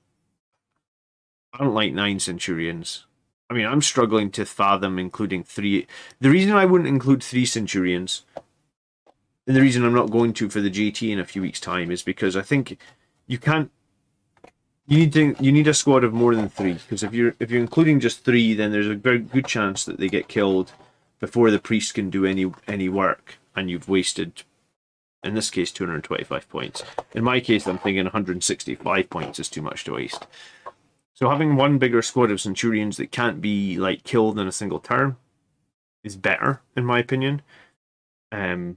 S1: I don't like 9 Centurions. I mean, I'm struggling to fathom including 3. The reason I wouldn't include 3 Centurions, and the reason I'm not going to for the JT in a few weeks' time, is because I think you can't. You need a squad of more than 3, because if you're including just 3, then there's a very good chance that they get killed before the priest can do any work, and you've wasted, in this case, 225 points. In my case, I'm thinking 165 points is too much to waste. So having one bigger squad of Centurions that can't be like killed in a single turn is better, in my opinion. Having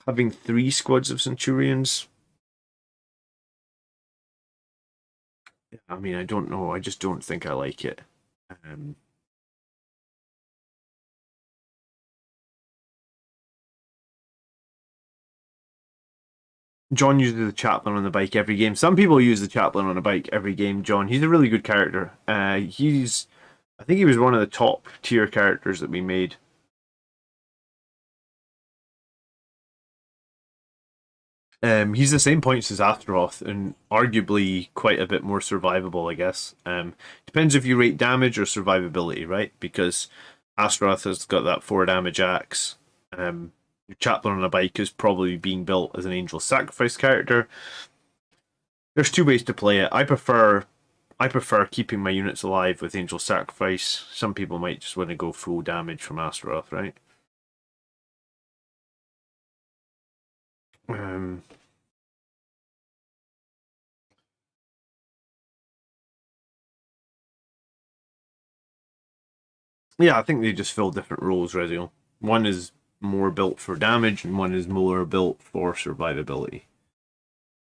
S1: 3 squads of Centurions, I mean, I don't know. I just don't think I like it. John uses the chaplain on the bike every game. Some people use the chaplain on a bike every game. John, he's a really good character. I think he was one of the top tier characters that we made. He's the same points as Astaroth, and arguably quite a bit more survivable, I guess. Depends if you rate damage or survivability, right? Because Astaroth has got that 4 damage axe. Your chaplain on a bike is probably being built as an angel sacrifice character. There's 2 ways to play it. I prefer keeping my units alive with angel sacrifice. Some people might just want to go full damage from Astaroth, right? Yeah, I think they just fill different roles, Reziel. One is more built for damage, and one is more built for survivability.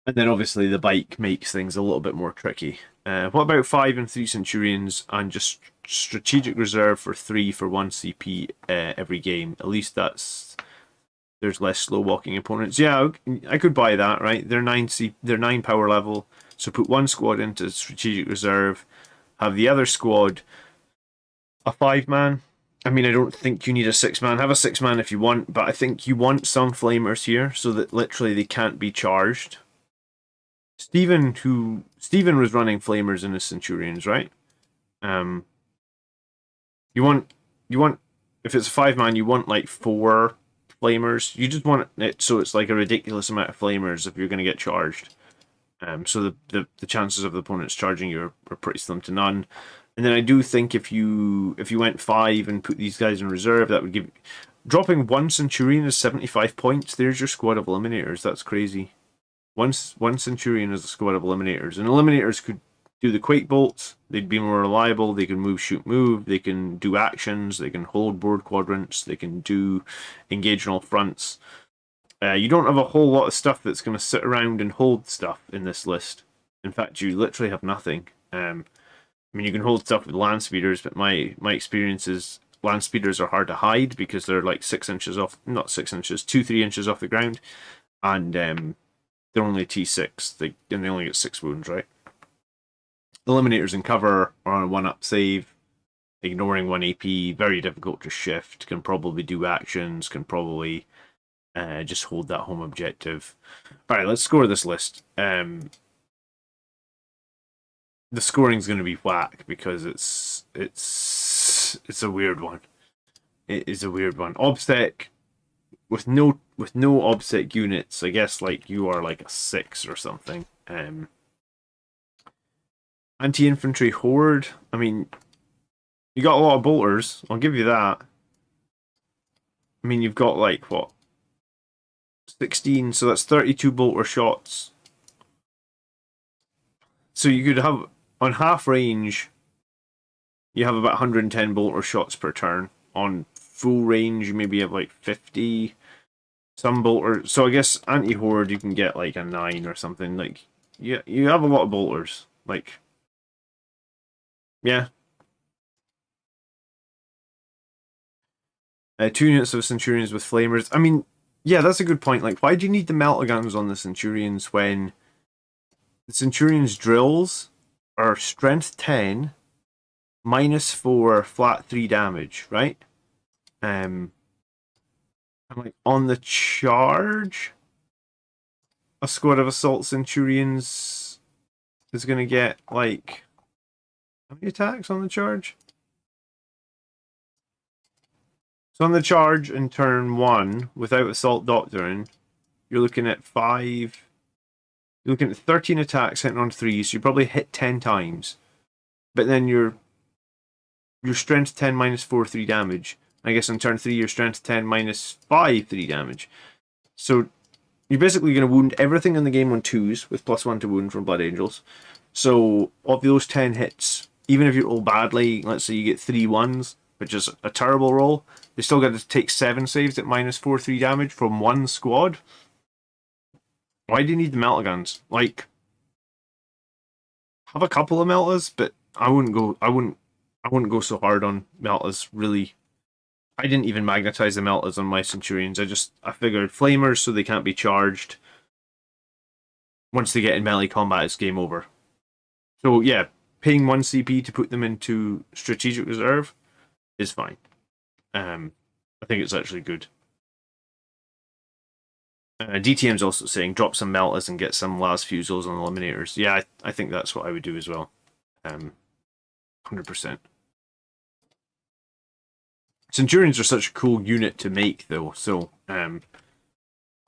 S1: And then obviously the bike makes things a little bit more tricky. What about 5 and 3 Centurions and just strategic reserve for 3 for 1 CP every game? At least there's less slow walking opponents. Yeah, I could buy that, right? They're 9 power level, so put 1 squad into strategic reserve, have the other squad a 5-man. I mean, I don't think you need a 6-man. Have a 6-man if you want, but I think you want some flamers here so that literally they can't be charged. Steven was running flamers in his Centurions, right? You want if it's a 5-man, you want like 4 flamers. You just want it so it's like a ridiculous amount of flamers if you're going to get charged. So the chances of the opponents charging you are pretty slim to none. And then I do think if you went 5 and put these guys in reserve, that would give dropping 1 Centurion is 75 points. There's your squad of eliminators. That's crazy. One Centurion is a squad of eliminators, and eliminators could do the quake bolts. They'd be more reliable. They can move, shoot, move. They can do actions. They can hold board quadrants. They can do engage on all fronts. You don't have a whole lot of stuff that's going to sit around and hold stuff in this list. In fact, you literally have nothing. I mean, you can hold stuff with land speeders, but my experience is land speeders are hard to hide because they're like 6 inches off, not 6 inches, 2-3 inches off the ground, and they're only T6. And they only get 6 wounds, right? Eliminators in cover are on a 1-up save, ignoring 1 AP, very difficult to shift, can probably do actions, can probably just hold that home objective. Alright, let's score this list. The scoring's going to be whack because it's a weird one. It is a weird one. Obsec with no Obsec units, I guess like you are like a 6 or something. Anti-infantry horde. I mean, you got a lot of bolters. I'll give you that. I mean, you've got like what 16, so that's 32 bolter shots. So you could have on half range. You have about 110 bolter shots per turn. On full range, you maybe have like 50. Some bolter. So I guess anti-horde, you can get like a 9 or something. Like, yeah, you have a lot of bolters. Like, yeah. 2 units of Centurions with flamers. I mean, yeah, that's a good point. Like, why do you need the melta guns on the Centurions when the Centurion's drills are strength 10, -4, flat 3 damage, right? I'm like, on the charge, a squad of assault Centurions is going to get, like, how many attacks on the charge? So on the charge in turn 1, without Assault Doctrine, you're looking at 5... You're looking at 13 attacks hitting on 3, so you probably hit 10 times. But then your strength 10 -4, 3 damage. I guess on turn 3, your strength 10 -5, 3 damage. So you're basically going to wound everything in the game on 2s, with +1 to wound from Blood Angels. So of those 10 hits, even if you roll badly, let's say you get 3 1s, which is a terrible roll, they still got to take 7 saves at -4, 3 damage from one squad. Why do you need the melta guns? Like, have a couple of meltas, but I wouldn't go so hard on meltas, really. I didn't even magnetize the meltas on my Centurions. I figured flamers so they can't be charged. Once they get in melee combat, it's game over. So yeah, paying 1 CP to put them into strategic reserve is fine. I think it's actually good. DTM's also saying drop some meltas and get some las fusils on eliminators. Yeah, I think that's what I would do as well. 100%. Centurions are such a cool unit to make, though, so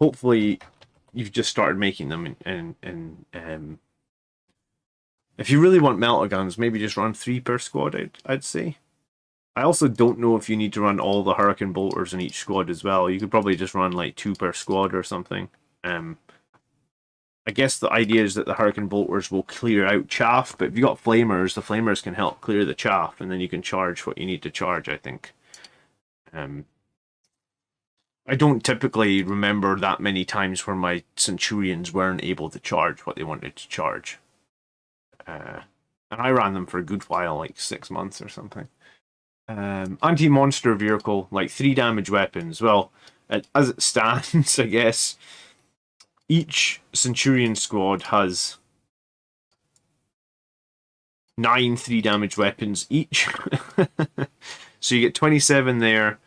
S1: hopefully you've just started making them, and if you really want melta guns, maybe just run 3 per squad, I'd say. I also don't know if you need to run all the Hurricane Bolters in each squad as well. You could probably just run like 2 per squad or something. I guess the idea is that the Hurricane Bolters will clear out chaff, but if you got Flamers, the Flamers can help clear the chaff, and then you can charge what you need to charge, I think. I don't typically remember that many times where my Centurions weren't able to charge what they wanted to charge. And I ran them for a good while, like 6 months or something. Anti-monster vehicle, like 3 damage weapons. Well, as it stands, I guess, each Centurion squad has 9 3 damage weapons each. So you get 27 there,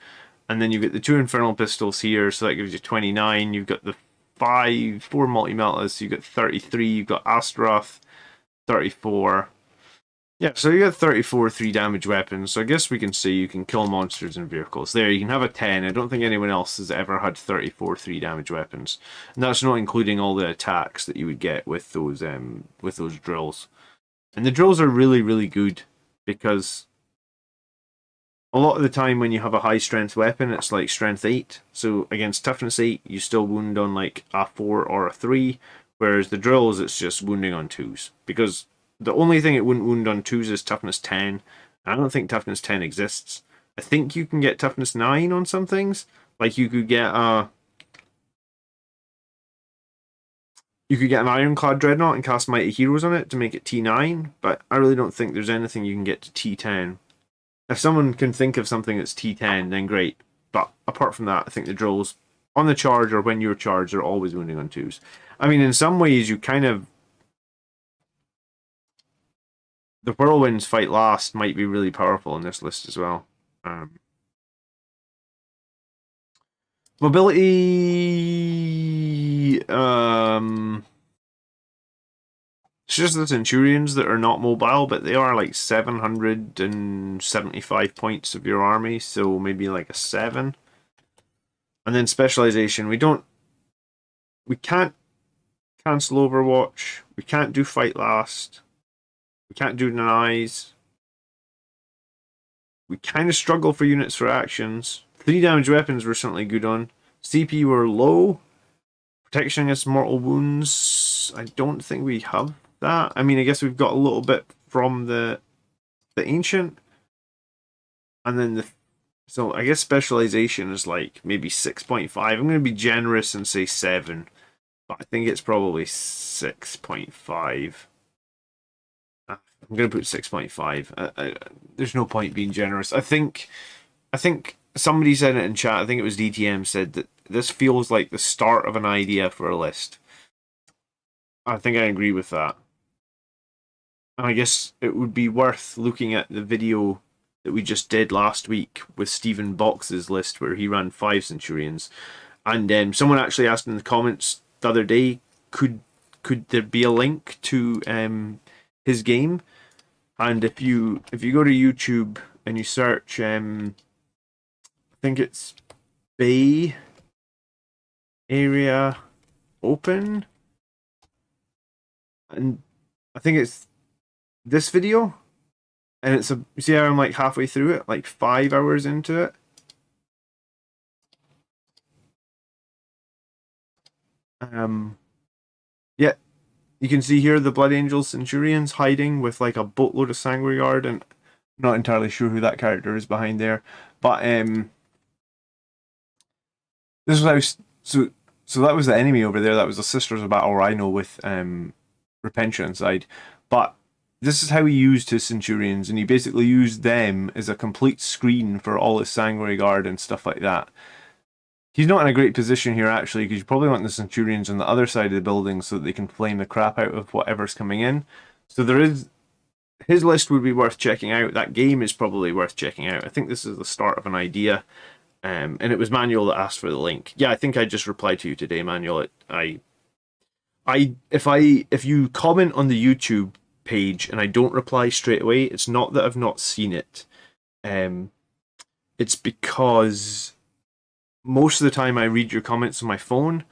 S1: and then you get the 2 Infernal Pistols here, so that gives you 29. You've got the 4 multi-meltas, so you've got 33. You've got Astaroth, 34. Yeah, so you got 34 3 damage weapons, so I guess we can say you can kill monsters and vehicles. There, you can have a 10. I don't think anyone else has ever had 34 3 damage weapons. And that's not including all the attacks that you would get with those drills. And the drills are really, really good, because a lot of the time when you have a high strength weapon, it's like strength 8. So against toughness 8, you still wound on like a 4 or a 3, whereas the drills, it's just wounding on 2s. Because the only thing it wouldn't wound on 2s is toughness 10. I don't think toughness 10 exists. I think you can get toughness 9 on some things. Like you could get an Ironclad Dreadnought and cast Mighty Heroes on it to make it T9, but I really don't think there's anything you can get to T10. If someone can think of something that's T10, then great. But apart from that, I think the drills on the charge or when you're charged are always wounding on 2s. I mean, in some ways, you kind of... The Whirlwinds Fight Last might be really powerful in this list as well. Mobility... It's just the Centurions that are not mobile, but they are like 775 points of your army, so maybe like a 7. And then Specialization. We can't cancel Overwatch. We can't do Fight Last. We can't do Denies. We kind of struggle for units for actions. 3 damage weapons we're certainly good on. CP were low. Protection against mortal wounds. I don't think we have that. I mean, I guess we've got a little bit from the Ancient. And then so I guess Specialization is like maybe 6.5. I'm going to be generous and say 7. But I think it's probably 6.5. I'm going to put 6.5. There's no point being generous. I think somebody said it in chat. I think it was DTM said that this feels like the start of an idea for a list. I think I agree with that. And I guess it would be worth looking at the video that we just did last week with Stephen Box's list, where he ran 5 Centurions. And someone actually asked in the comments the other day, could there be a link to his game? And if you go to YouTube and you search, I think it's Bay Area Open, and I think it's this video, and it's you see how I'm like halfway through it, like 5 hours into it. Yeah, you can see here the Blood Angel Centurions hiding with like a boatload of Sanguinary Guard, and not entirely sure who that character is behind there, but this was how so that was the enemy over there. That was the Sisters of Battle Rhino with Repentia inside, but this is how he used his Centurions, and he basically used them as a complete screen for all his Sanguinary Guard and stuff like that. He's not in a great position here, actually, because you probably want the Centurions on the other side of the building so that they can flame the crap out of whatever's coming in. So there is... His list would be worth checking out. That game is probably worth checking out. I think this is the start of an idea. And it was Manuel that asked for the link. Yeah, I think I just replied to you today, Manuel. If you comment on the YouTube page and I don't reply straight away, it's not that I've not seen it. It's because most of the time I read your comments on my phone,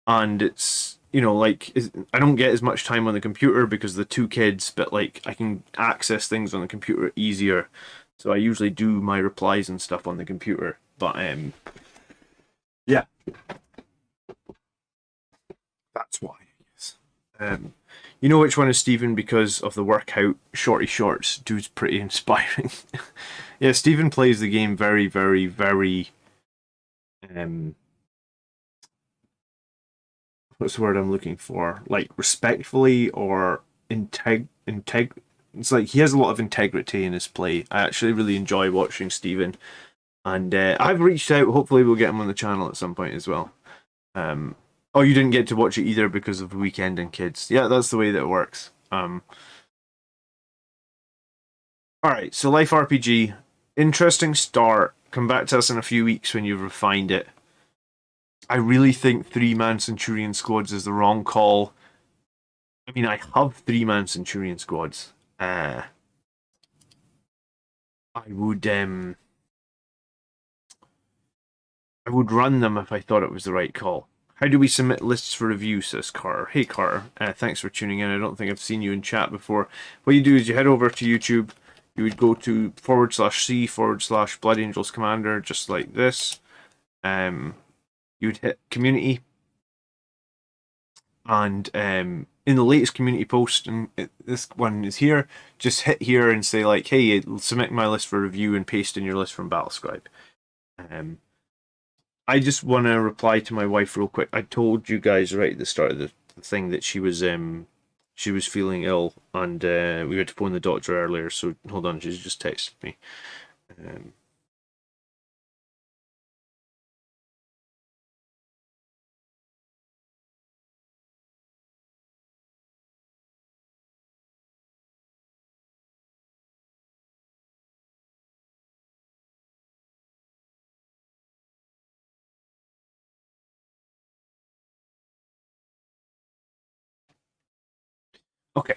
S1: and it's, you know, like, I don't get as much time on the computer because of the 2 kids, but like I can access things on the computer easier, so I usually do my replies and stuff on the computer. But yeah, that's why. Yes. You know which one is Stephen because of the workout shorty shorts. Dude's pretty inspiring. Yeah, Stephen plays the game very, very, very what's the word I'm looking for? Like respectfully or it's like he has a lot of integrity in his play. I actually really enjoy watching Stephen, and I've reached out. Hopefully, we'll get him on the channel at some point as well. Oh, you didn't get to watch it either because of the weekend and kids. Yeah, that's the way that it works. All right, so Life RPG, interesting start. Come back to us in a few weeks when you've refined it. I really think 3-man Centurion squads is the wrong call. I mean, I have 3-man Centurion squads. I would run them if I thought it was the right call. How do we submit lists for review, says Carter. Hey Carter, thanks for tuning in. I don't think I've seen you in chat before. What you do is you head over to YouTube. You would go to /C/Blood Angels Commander, just like this. You would hit community, and in the latest community post, and this one is here, just hit here and say like, hey, submit my list for review, and paste in your list from Battlescribe. I just want to reply to my wife real quick. I told you guys right at the start of the thing that she was feeling ill, and we had to phone the doctor earlier. So hold on, she's just texted me. Okay,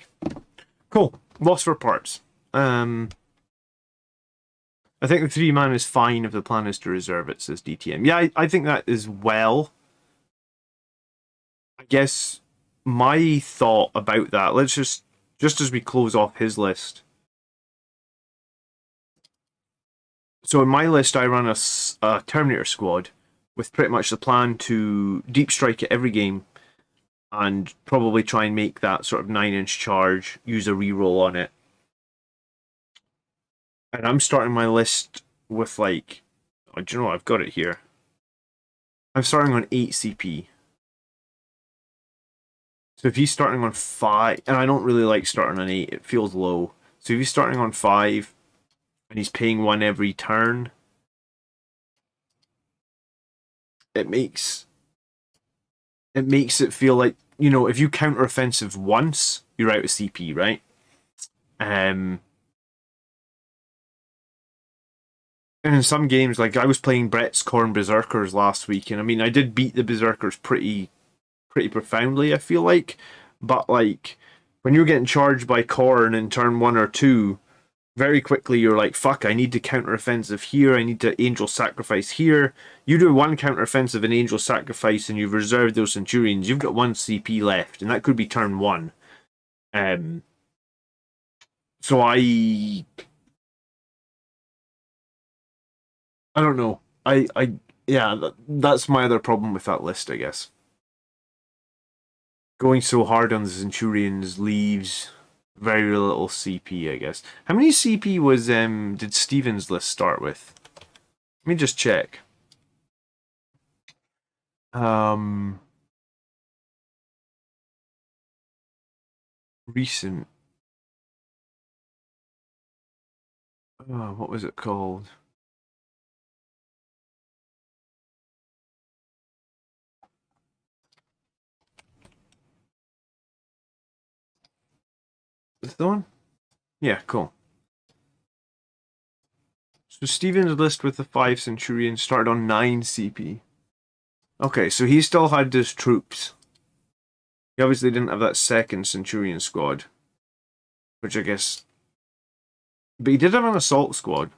S1: cool. Loss for parts. I think the 3-man is fine if the plan is to reserve it, says DTM. Yeah, I think that as well. I guess my thought about that, let's just as we close off his list. So in my list, I run a Terminator squad with pretty much the plan to deep strike at every game and probably try and make that sort of 9-inch charge, use a reroll on it. And I'm starting my list with like, oh, do you know what? I've got it here. I'm starting on 8 CP. So if he's starting on 5, and I don't really like starting on 8, it feels low. So if he's starting on 5 and he's paying 1 every turn, it makes it feel like, you know, if you counter offensive once, you're out of CP, right? And in some games, like I was playing Brett's Corn Berserkers last week, and I mean, I did beat the Berserkers pretty profoundly, I feel like. But like when you're getting charged by Corn in turn 1 or 2, very quickly you're like, fuck, I need to counter offensive here, I need to angel sacrifice here. You do one counter offensive and angel sacrifice and you've reserved those centurions, you've got 1 CP left, and that could be turn 1. Um so I don't know. I yeah, that's my other problem with that list, I guess. Going so hard on the Centurions leaves very little CP, I guess. How many CP was did Steven's list start with? Let me just check. Recent. Oh, what was it called? Is it the one? Yeah, cool. So Steven's list with the 5 Centurions started on 9 CP. Okay, so he still had his troops. He obviously didn't have that second Centurion squad, which I guess. But he did have an assault squad.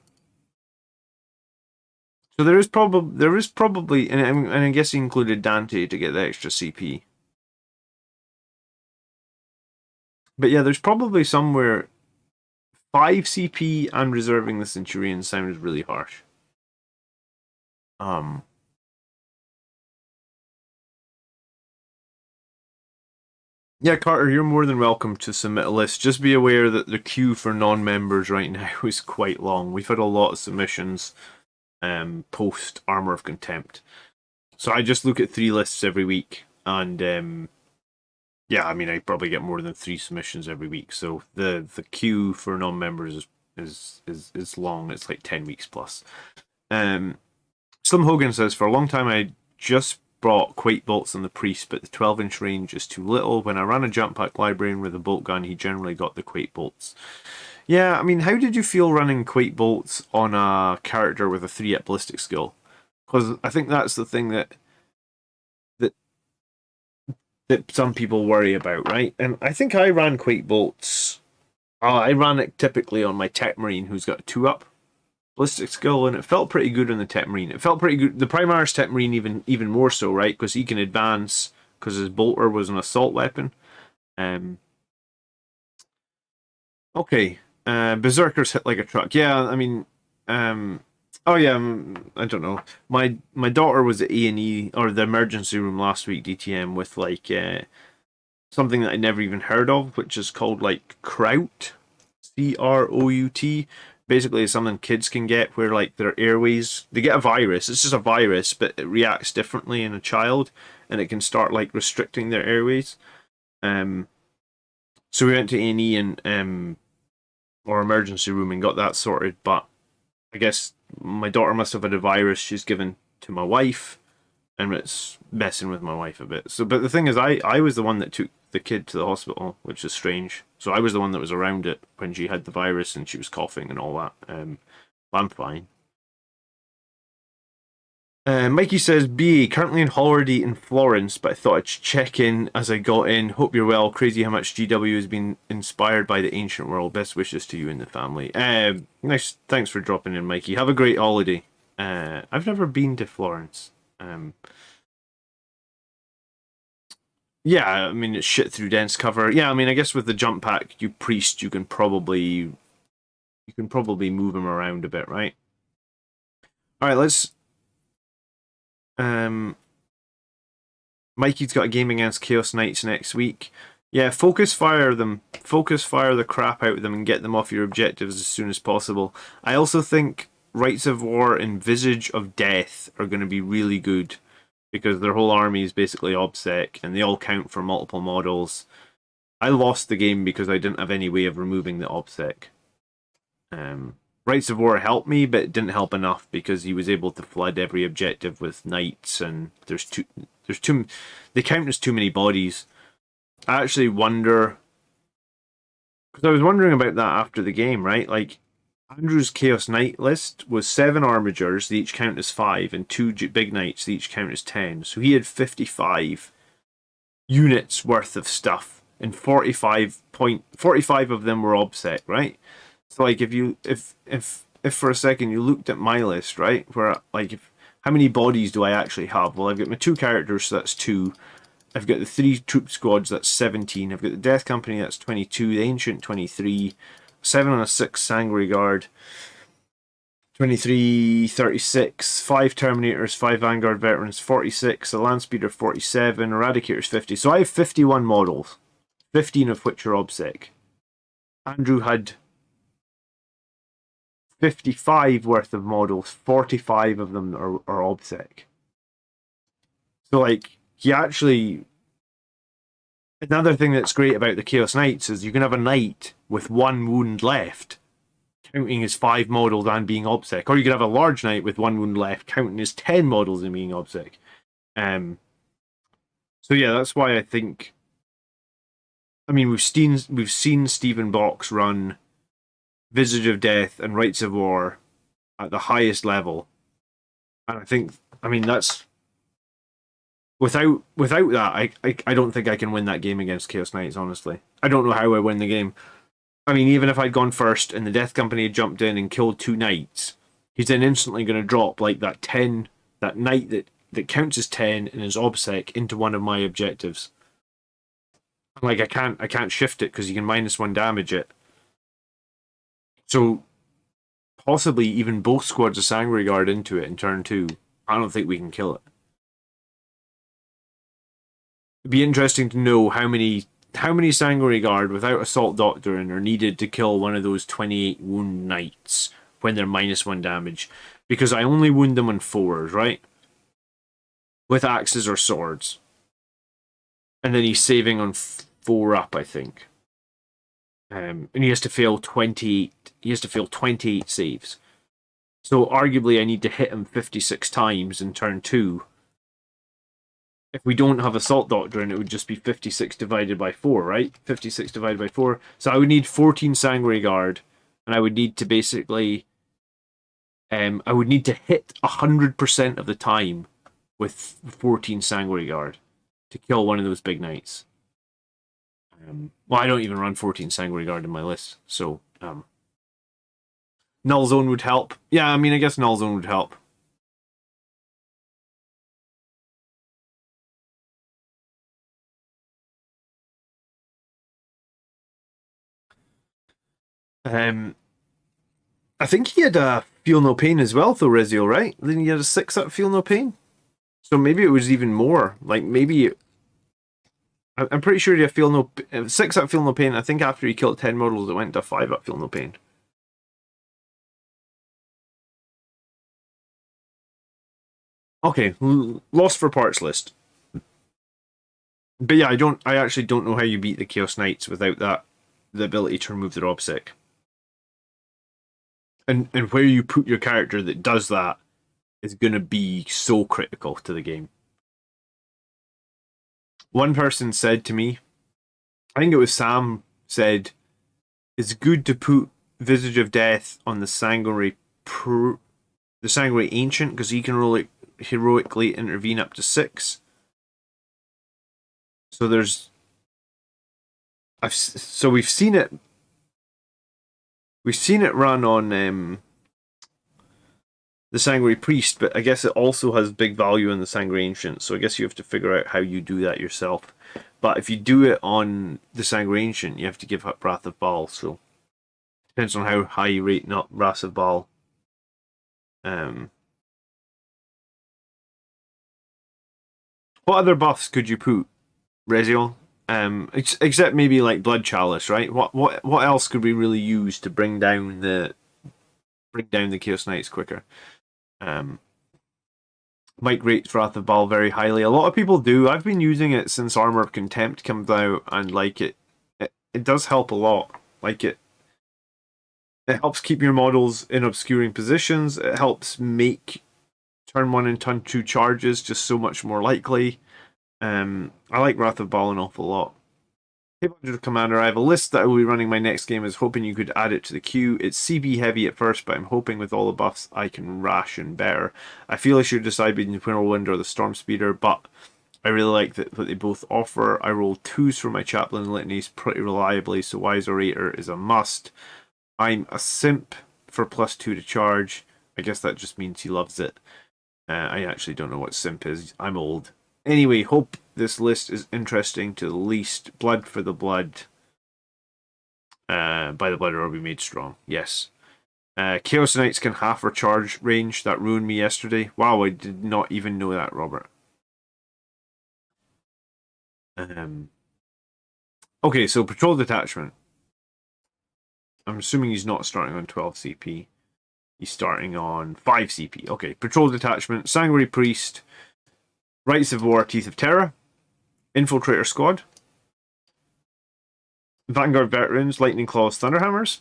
S1: So there is probably, and I guess he included Dante to get the extra CP. But yeah, there's probably somewhere 5 CP and reserving the Centurion sounds really harsh. Yeah, Carter, you're more than welcome to submit a list. Just be aware that the queue for non-members right now is quite long. We've had a lot of submissions post Armor of Contempt. So I just look at 3 lists every week, and yeah, I mean I probably get more than 3 submissions every week. So the queue for non-members is long. It's like 10 weeks plus. Slim Hogan says, for a long time I just brought Quake bolts on the priest, but the 12-inch range is too little. When I ran a jump pack librarian with a bolt gun, he generally got the Quake bolts. Yeah, I mean, how did you feel running Quake bolts on a character with a 3-up ballistic skill? Because I think that's the thing that that some people worry about, right? And I think I ran Quake bolts. I ran it typically on my Tech Marine, who's got a 2-up ballistic skill, and it felt pretty good on the Tech Marine. It felt pretty good. The Primaris Tech Marine even more so, right? Because he can advance because his bolter was an assault weapon. Okay. Berserkers hit like a truck. Yeah, I mean, oh yeah, I don't know. My daughter was at A&E or the emergency room last week, DTM, with like something that I never even heard of, which is called like Crout, CROUT. Basically, it's something kids can get where like their airways, they get a virus. It's just a virus, but it reacts differently in a child, and it can start like restricting their airways. So we went to A&E and or emergency room and got that sorted. But I guess my daughter must have had a virus she's given to my wife, and it's messing with my wife a bit. So, but the thing is, I was the one that took the kid to the hospital, which is strange. So I was the one that was around it when she had the virus and she was coughing and all that. I'm fine. Mikey says, BA, currently on holiday in Florence, but I thought I'd check in as I got in. Hope you're well. Crazy how much GW has been inspired by the ancient world. Best wishes to you and the family. Nice. Thanks for dropping in, Mikey. Have a great holiday. I've never been to Florence. Yeah, I mean, it's shit through dense cover. Yeah, I mean, I guess with the jump pack, you priest, you can probably move him around a bit, right? All right, let's Mikey's got a game against Chaos Knights next week. Yeah, focus fire them. Focus fire the crap out of them and get them off your objectives as soon as possible. I also think Rights of War and Visage of Death are going to be really good because their whole army is basically OBSEC and they all count for multiple models. I lost the game because I didn't have any way of removing the OBSEC. Rights of War helped me, but it didn't help enough because he was able to flood every objective with knights, and they count as too many bodies. I actually wonder, I was wondering about that after the game, right? Like, Andrew's Chaos Knight list was 7 armigers, they each count as 5, and 2 big knights, they each count as 10. So he had 55 units worth of stuff, and 45 of them were obsec, right? So like if for a second you looked at my list, right, where like if how many bodies do I actually have? Well, I've got my 2 characters, so that's 2. I've got the 3 troop squads, that's 17. I've got the Death Company, that's 22. The Ancient, 23. 7 and a 6 Sanguinary Guard, 23, 36. 5 Terminators, 5 Vanguard Veterans, 46. A Landspeeder, 47. Eradicators, 50. So I have 51 models, 15 of which are obsec. Andrew had 55 worth of models, 45 of them are obsec. So, like, he actually. Another thing that's great about the Chaos Knights is you can have a knight with 1 wound left, counting as 5 models and being obsec. Or you could have a large knight with 1 wound left, counting as 10 models and being obsec. So yeah, that's why I think. I mean, we've seen Stephen Box run Visage of Death and Rites of War at the highest level, and I mean that's without that, I don't think I can win that game against Chaos Knights. Honestly, I don't know how I win the game. I mean, even if I'd gone first and the Death Company had jumped in and killed 2 knights, he's then instantly going to drop like that knight that counts as 10 and is obsec into one of my objectives. Like I can't shift it because you can -1 damage it. So possibly even both squads of Sanguinary Guard into it in turn 2. I don't think we can kill it. It'd be interesting to know how many Sanguinary Guard without Assault Doctrine are needed to kill one of those 28 wound knights when they're -1 damage. Because I only wound them on 4s, right? With axes or swords. And then he's saving on 4 up, I think. And he has to fail 28. He has to fail 28 saves. So arguably, I need to hit him 56 times in turn 2. If we don't have Assault Doctrine, it would just be 56 divided by 4, right? 56 divided by 4. So I would need 14 Sanguinary Guard, and I would need to basically. I would need to hit 100% of the time with 14 Sanguinary Guard to kill one of those big knights. Well, I don't even run 14 Sanguinary Guard in my list, so Null Zone would help. Yeah, I mean, I guess Null Zone would help. I think he had a Feel No Pain as well, though, Reziel, right? Then he had a 6 up Feel No Pain. So maybe it was even more. Like, maybe. I'm pretty sure he had 6 up Feel No Pain. I think after he killed 10 models, it went to 5 up Feel No Pain. Okay, lost for parts list. But yeah, I actually don't know how you beat the Chaos Knights without the ability to remove their obsec. And where you put your character that does that is going to be so critical to the game. One person said to me, I think it was Sam, said, it's good to put Visage of Death on the Sanguinary Ancient because he can heroically intervene up to 6. So we've seen it. We've seen it run on the Sanguinary Priest, but I guess it also has big value in the Sanguinary Ancient. So I guess you have to figure out how you do that yourself. But if you do it on the Sanguinary Ancient, you have to give up Wrath of Baal. So depends on how high you rate not Wrath of Baal. What other buffs could you put, Reziel? Except maybe like Blood Chalice, right? What else could we really use to bring down the Chaos Knights quicker? Mike rates Wrath of Baal very highly. A lot of people do. I've been using it since Armor of Contempt comes out, and like it does help a lot. Like it helps keep your models in obscuring positions. It helps make turn 1 and turn 2 charges just so much more likely. I like Wrath of Baal an awful lot. Hey, Budget Commander, I have a list that I will be running my next game. I was hoping you could add it to the queue. It's CB heavy at first, but I'm hoping with all the buffs I can ration better. I feel I should decide between the Whirlwind or the Storm Speeder, but I really like what they both offer. I roll 2s for my Chaplain Litanies pretty reliably, so Wise Orator is a must. I'm a simp for +2 to charge. I guess that just means he loves it. I actually don't know what simp is. I'm old. Anyway, hope this list is interesting to the least. Blood for the blood. By the blood are we made strong. Yes. Chaos Knights can half our charge range. That ruined me yesterday. Wow, I did not even know that, Robert. Okay, so Patrol Detachment. I'm assuming he's not starting on 12 CP. He's starting on 5 CP. Okay, Patrol Detachment, Sanguinary Priest, Rites of War, Teeth of Terror, Infiltrator Squad, Vanguard Veterans, Lightning Claws, Thunderhammers.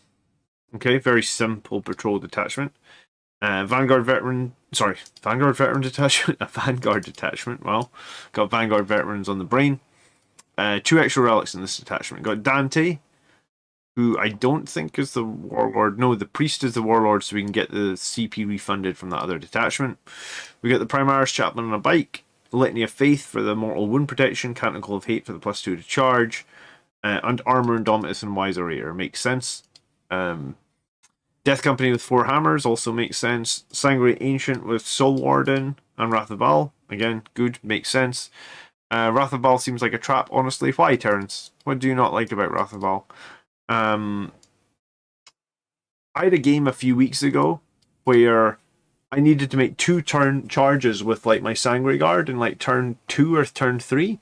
S1: Okay, very simple Patrol Detachment. Vanguard Veteran Detachment. A Vanguard Detachment. Well, got Vanguard Veterans on the brain. 2 extra relics in this detachment. Got Dante, who I don't think is the Warlord. No, the Priest is the Warlord, so we can get the CP refunded from that other detachment. We got the Primaris Chaplain on a bike, Litany of Faith for the Mortal Wound Protection, Canticle of Hate for the +2 to charge, and Armor, Indomitus, and Wise Orator. Makes sense. Death Company with 4 hammers also makes sense. Sanguinary Ancient with Soul Warden and Wrath of Baal. Again, good, makes sense. Wrath of Baal seems like a trap, honestly. Why, Terrence? What do you not like about Wrath of Baal? I had a game a few weeks ago where I needed to make 2 turn charges with like my Sanguinary Guard in like turn 2 or turn 3,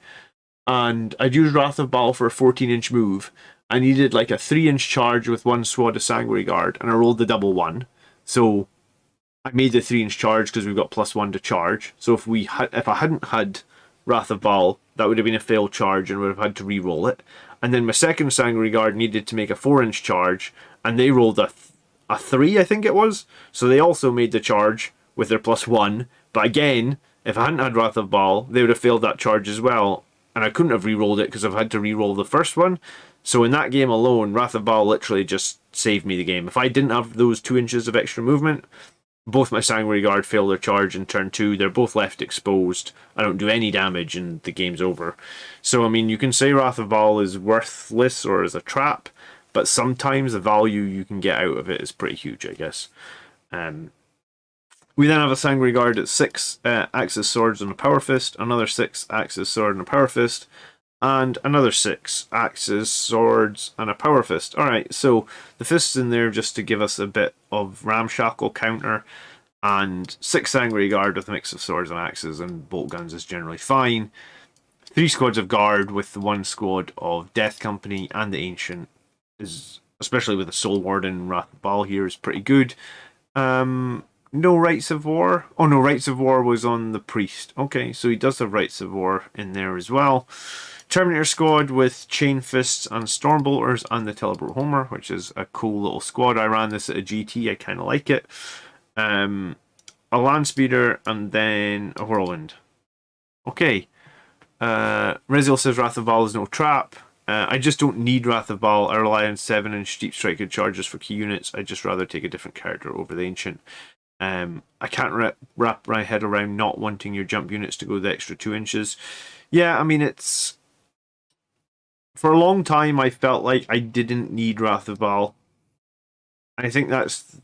S1: and I'd used Wrath of Baal for a 14-inch move. I needed like a 3-inch charge with 1 squad of Sanguinary Guard, and I rolled the double 1. So I made the 3-inch charge because we've got +1 to charge. So if I hadn't had Wrath of Baal, that would have been a failed charge and would have had to re-roll it. And then my second Sanguinary Guard needed to make a 4-inch charge, and they rolled a 3, I think it was. So they also made the charge with their +1. But again, if I hadn't had Wrath of Baal, they would have failed that charge as well. And I couldn't have re-rolled it because I've had to re-roll the first one. So in that game alone, Wrath of Baal literally just saved me the game. If I didn't have those 2 inches of extra movement, both my Sanguinary Guard fail their charge in turn 2. They're both left exposed. I don't do any damage and the game's over. So, I mean, you can say Wrath of Baal is worthless or is a trap, but sometimes the value you can get out of it is pretty huge, I guess. We then have a Sanguinary Guard at 6 Axis Swords and a Power Fist, another 6 Axis Sword and a Power Fist, and another 6 Axis Swords and a Power Fist. Alright, so the fist's in there just to give us a bit of ramshackle counter, and 6 Sanguinary Guard with a mix of swords and axes and bolt guns is generally fine. 3 squads of Guard with the 1 squad of Death Company and the Ancient is, especially with the Soul Warden and Wrath of Baal here, is pretty good. No Rites of War. Oh no, Rites of War was on the Priest. Okay, so he does have Rites of War in there as well. Terminator Squad with Chain Fists and Stormbolters and the Teleport Homer, which is a cool little squad. I ran this at a GT, I kind of like it. A Land Speeder and then a Whirlwind. Okay. Reziel says Wrath of Baal is no trap. I just don't need Wrath of Baal. I rely on 7-inch deep strike charges for key units. I'd just rather take a different character over the Ancient. I can't wrap my head around not wanting your jump units to go the extra 2 inches. Yeah, I mean, it's... For a long time, I felt like I didn't need Wrath of Baal. I think that's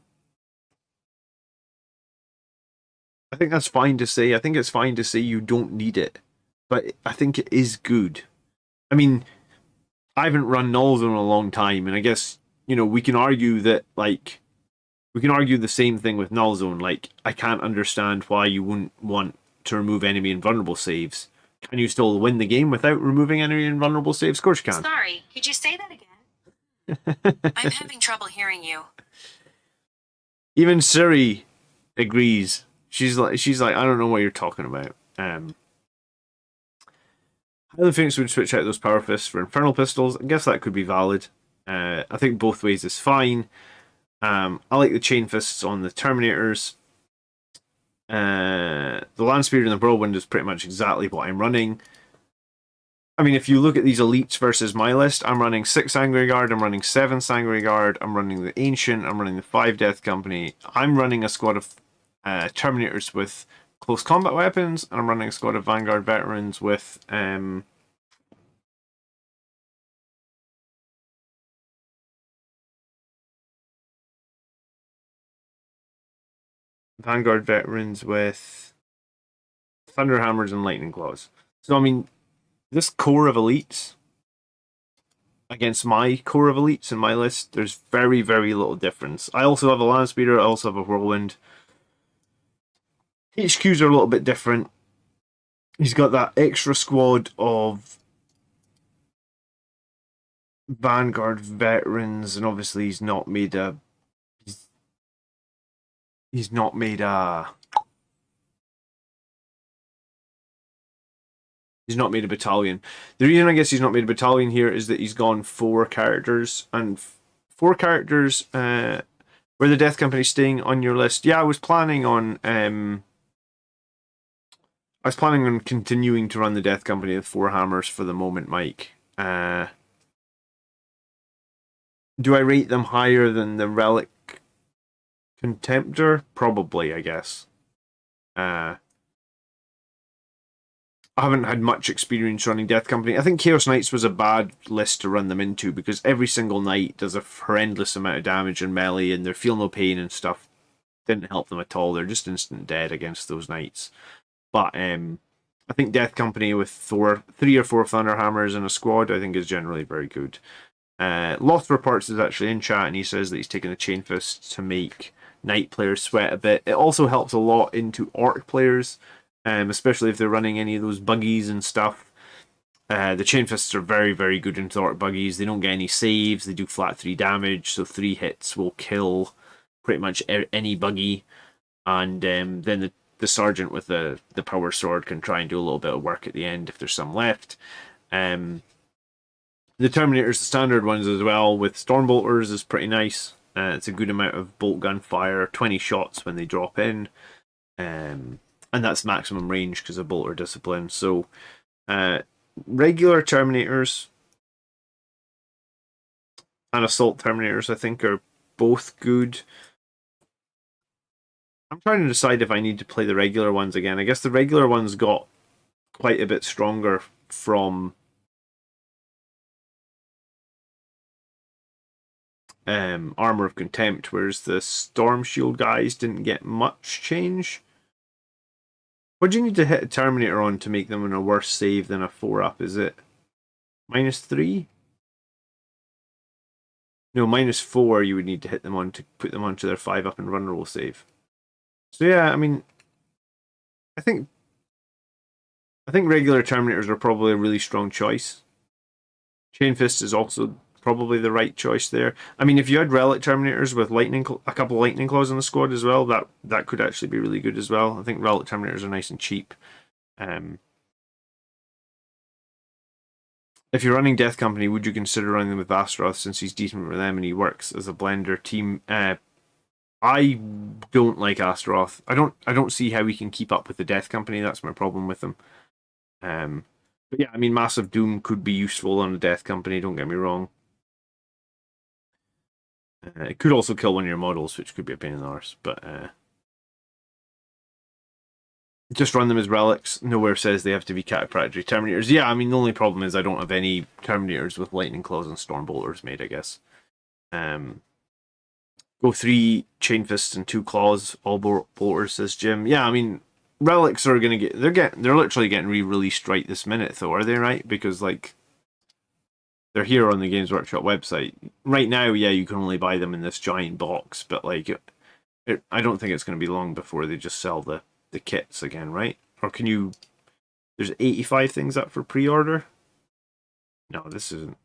S1: fine to say. I think it's fine to say you don't need it. But I think it is good. I mean, I haven't run Nullzone in a long time, and I guess, you know, we can argue that, like... We can argue the same thing with Nullzone. Like, I can't understand why you wouldn't want to remove enemy invulnerable saves. Can you still win the game without removing enemy invulnerable saves? Of course you can.
S2: Sorry, could you say that again? I'm having trouble hearing you.
S1: Even Siri agrees. She's like, I don't know what you're talking about. Highland Phoenix would switch out those Power Fists for Infernal Pistols. I guess that could be valid. I think both ways is fine. I like the Chain Fists on the Terminators. The Land Speeder and the Whirlwind is pretty much exactly what I'm running. I mean, if you look at these elites versus my list, I'm running 6 Angry Guard, I'm running 7 Sangry Guard, I'm running the Ancient, I'm running the 5 Death Company, I'm running a squad of Terminators with close combat weapons, and I'm running a squad of Vanguard Veterans with Vanguard Veterans with Thunderhammers and Lightning Claws. So, I mean, this core of elites against my core of elites in my list, there's very, very little difference. I also have a Land Speeder, I also have a Whirlwind. HQs are a little bit different. He's got that extra squad of Vanguard veterans, and obviously he's not made a he's not made a battalion. The reason I guess he's not made a battalion here is that he's gone 4 characters, and 4 characters where the Death Company's staying on your list. Yeah, I was planning on continuing to run the Death Company with 4 hammers for the moment, Mike. Do I rate them higher than the Relic Contemptor? Probably, I guess. I haven't had much experience running Death Company. I think Chaos Knights was a bad list to run them into because every single knight does a horrendous amount of damage in melee and they feel no pain and stuff. Didn't help them at all. They're just instant dead against those knights. But I think Death Company with 3 or 4 Thunderhammers in a squad, I think is generally very good. Loth Reports is actually in chat and he says that he's taking the Chain Fist to make Knight players sweat a bit. It also helps a lot into Orc players, especially if they're running any of those buggies and stuff. The Chain Fists are very, very good into Orc buggies. They don't get any saves, they do flat 3 damage, so 3 hits will kill pretty much any buggy. And then the Sergeant with the Power Sword can try and do a little bit of work at the end if there's some left. The Terminators, the standard ones as well, with Stormbolters is pretty nice. It's a good amount of bolt gun fire, 20 shots when they drop in. And that's maximum range because of bolter discipline. So, regular Terminators and Assault Terminators, I think, are both good. I'm trying to decide if I need to play the regular ones again. I guess the regular ones got quite a bit stronger from Armor of Contempt, whereas the Storm Shield guys didn't get much change. What do you need to hit a Terminator on to make them in a worse save than a 4-up? Is it -3? No, -4 you would need to hit them on to put them onto their 5-up and run roll save. So yeah, I mean, I think regular Terminators are probably a really strong choice. Chain Fist is also probably the right choice there. I mean, if you had Relic Terminators with a couple of Lightning Claws in the squad as well, that could actually be really good as well. I think Relic Terminators are nice and cheap. If you're running Death Company, would you consider running them with Astaroth since he's decent for them and he works as a blender team? I don't like Astaroth. I don't see how he can keep up with the Death Company. That's my problem with him. But yeah, I mean, Massive Doom could be useful on the Death Company. Don't get me wrong. It could also kill one of your models, which could be a pain in the arse. But just run them as relics. Nowhere says they have to be Cataphractory Terminators. Yeah, I mean, the only problem is I don't have any Terminators with Lightning Claws and Stormbolters made, I guess. Go 3 Chain Fists and 2 Claws, all bolters, says Jim. Yeah, I mean, relics are gonna get they're literally getting re-released right this minute though, are they, right? Because like they're here on the Games Workshop website. Right now, yeah, you can only buy them in this giant box, but like I don't think it's gonna be long before they just sell the kits again, right? Or can you there's 85 things up for pre-order? No, this isn't.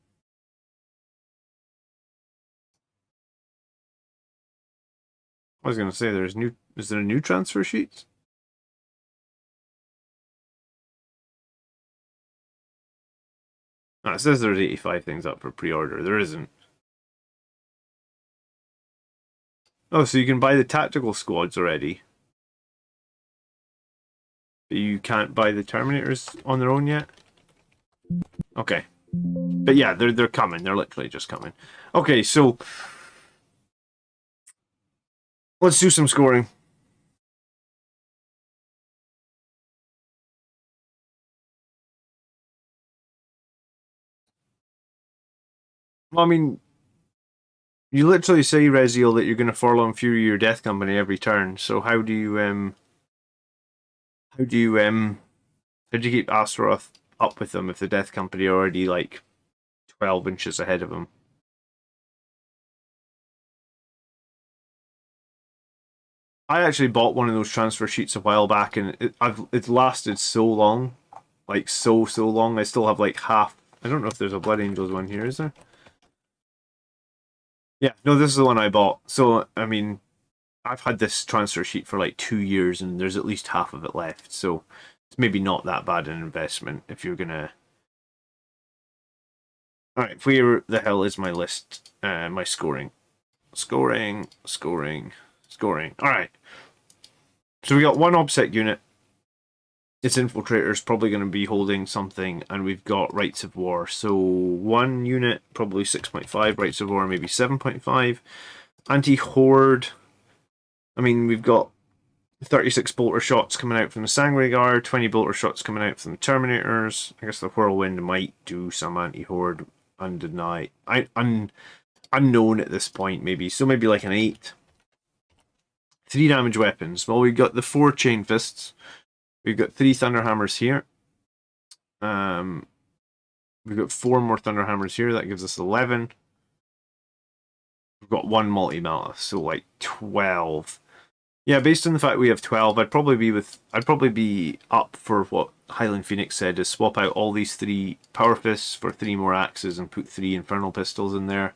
S1: I was gonna say is there a new transfer sheet? No, it says there's 85 things up for pre-order. There isn't. Oh, so you can buy the tactical squads already. But you can't buy the Terminators on their own yet? Okay. But yeah, they're coming. They're literally just coming. Okay, so let's do some scoring. Well, I mean, you literally say, Reziel, that you're going to Forlorn Fury your Death Company every turn. So how do you how do you keep Astaroth up with them if the Death Company are already like 12 inches ahead of them? I actually bought one of those transfer sheets a while back, and it's lasted so long, like so long. I still have like half. I don't know if there's a Blood Angels one here, is there? Yeah, no, this is the one I bought. So I mean, I've had this transfer sheet for like 2 years, and there's at least half of it left. So it's maybe not that bad an investment if you're gonna. All right, where the hell is my list? My scoring, scoring. All right. So we got one OBSEC unit. Its infiltrator's probably going to be holding something, and we've got Rights of War. So one unit, probably 6.5, Rights of War maybe 7.5. Anti-Horde, I mean, we've got 36 bolter shots coming out from the Sangre Guard, 20 bolter shots coming out from the Terminators. I guess the Whirlwind might do some anti-Horde unknown at this point, maybe. So maybe like an 8. 3 damage weapons. Well, we've got the 4 Chain Fists. We've got 3 Thunderhammers here. We've got 4 more Thunderhammers here. That gives us 11. We've got 1 multi-melta, so like 12. Yeah, based on the fact we have 12, I'd probably be up for what Highland Phoenix said, is swap out all these 3 Power Fists for 3 more axes and put 3 Infernal Pistols in there.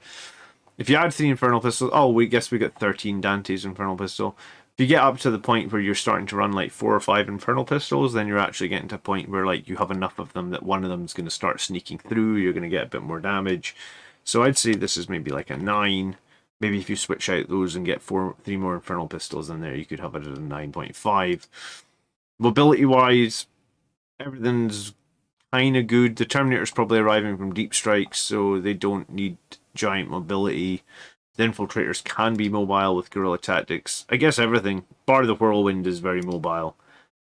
S1: If you add 3 Infernal Pistols, we guess we got 13 Dante's Infernal Pistol. If you get up to the point where you're starting to run like 4 or 5 Infernal Pistols, then you're actually getting to a point where like you have enough of them that one of them is going to start sneaking through, you're going to get a bit more damage. So I'd say this is maybe like a 9. Maybe if you switch out those and get 3 more Infernal Pistols in there, you could have it at a 9.5. Mobility-wise, everything's kind of good. The Terminator's probably arriving from Deep Strikes, so they don't need giant mobility. The Infiltrators can be mobile with Guerrilla Tactics. I guess everything, bar the Whirlwind, is very mobile.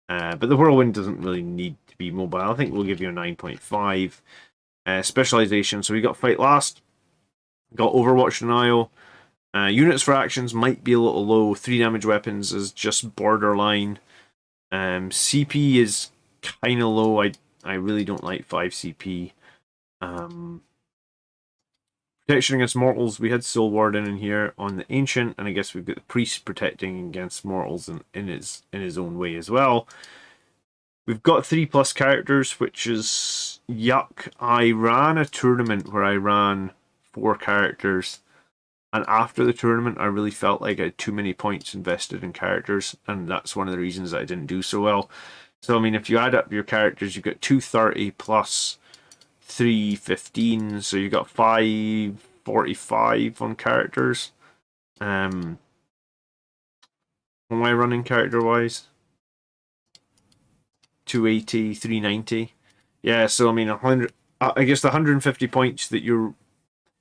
S1: But the Whirlwind doesn't really need to be mobile. I think we'll give you a 9.5. Specialization, so we got Fight Last. Got Overwatch Denial. Units for actions might be a little low. 3 damage weapons is just borderline. CP is kind of low. I really don't like 5 CP. Protection against mortals, we had Soul Warden in here on the Ancient, and I guess we've got the Priest protecting against mortals in his own way as well. We've got 3+ characters, which is yuck. I ran a tournament where I ran 4 characters, and after the tournament I really felt like I had too many points invested in characters, and that's one of the reasons that I didn't do so well. So I mean, if you add up your characters, you've got 230 plus 315, so you got 545 on characters. What am I running character wise? 280, 390. Yeah, so I mean 100. I guess the 150 points that you're.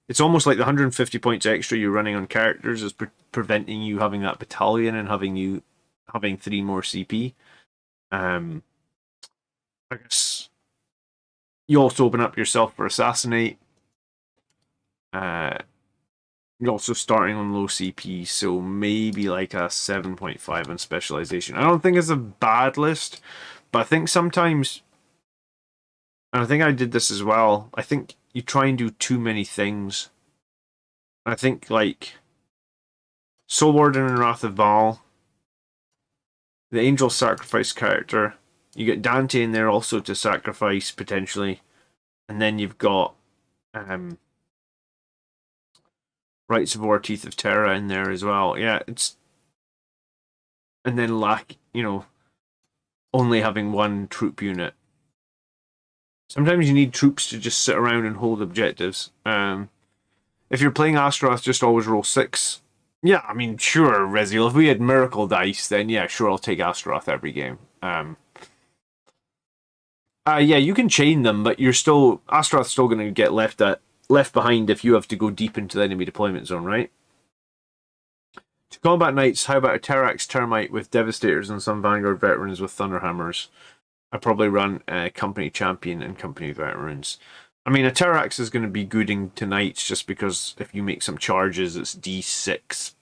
S1: It's almost like the 150 points extra you're running on characters is preventing you having that battalion and having 3 more CP. I guess you also open up yourself for Assassinate. You're also starting on low CP, so maybe like a 7.5 on Specialization. I don't think it's a bad list, but I think sometimes, and I think I did this as well, I think you try and do too many things. I think like Soul Warden and Wrath of Baal, the Angel Sacrifice character, you get Dante in there also to sacrifice potentially, and then you've got Rights of War, Teeth of Terra in there as well. Yeah, it's, and then only having 1 troop unit. Sometimes you need troops to just sit around and hold objectives. If you're playing Astaroth, just always roll 6. Yeah, I mean, sure, Reziel. If we had Miracle Dice, then yeah, sure, I'll take Astaroth every game. Yeah, you can chain them, but you're still Astaroth's still going to get left behind if you have to go deep into the enemy deployment zone, right? To combat knights, how about a Terax Termite with Devastators and some Vanguard veterans with Thunderhammers? I probably run Company Champion and Company Veterans. I mean, a Terax is going to be gooding to knights just because if you make some charges, it's D6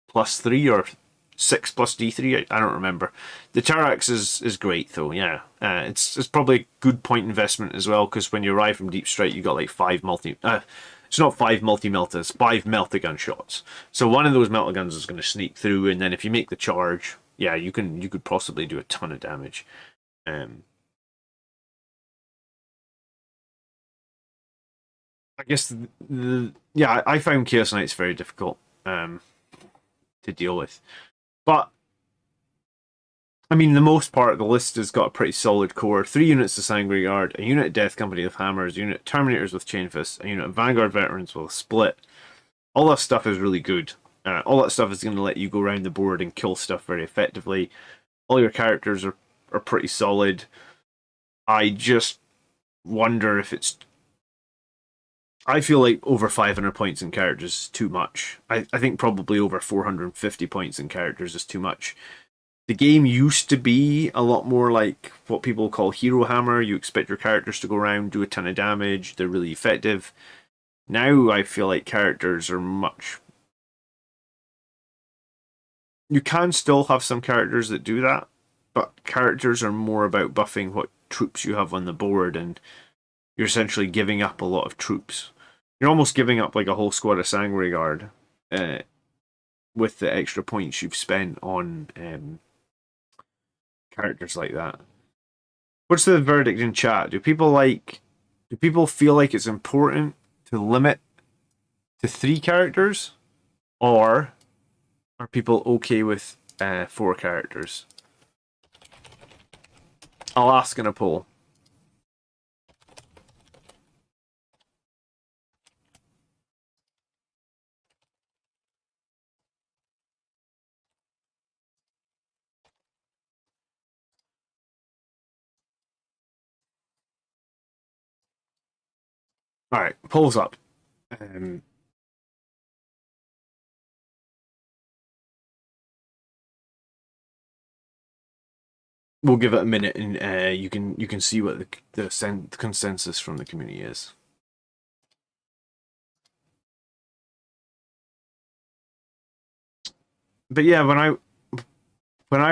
S1: plus 3 or 6 plus D3. I don't remember. The Terax is great though. Yeah, it's probably a good point investment as well because when you arrive from Deep Strike, you got like 5 multi. It's not 5 multi-meltas, 5 meltagun shots. So one of those meltaguns is going to sneak through, and then if you make the charge, yeah, you could possibly do a ton of damage. I guess yeah, I found Chaos Knights very difficult to deal with, but I mean, the most part of the list has got a pretty solid core. 3 units of Sanguinary Guard, a unit of Death Company with Hammers, a unit of Terminators with Chainfists, a unit of Vanguard Veterans with a Split. All that stuff is really good. All that stuff is going to let you go around the board and kill stuff very effectively. All your characters are pretty solid. I just wonder if it's... I feel like over 500 points in characters is too much. I think probably over 450 points in characters is too much. The game used to be a lot more like what people call Hero Hammer. You expect your characters to go around, do a ton of damage, they're really effective. Now I feel like characters are much... You can still have some characters that do that, but characters are more about buffing what troops you have on the board, and you're essentially giving up a lot of troops. You're almost giving up like a whole squad of Sanguinary Guard with the extra points you've spent on characters like that. What's the verdict in chat? Do people feel like it's important to limit to 3 characters, or are people okay with 4 characters? I'll ask in a poll. All right, polls up. We'll give it a minute, and you can see what the consensus from the community is. But yeah, when I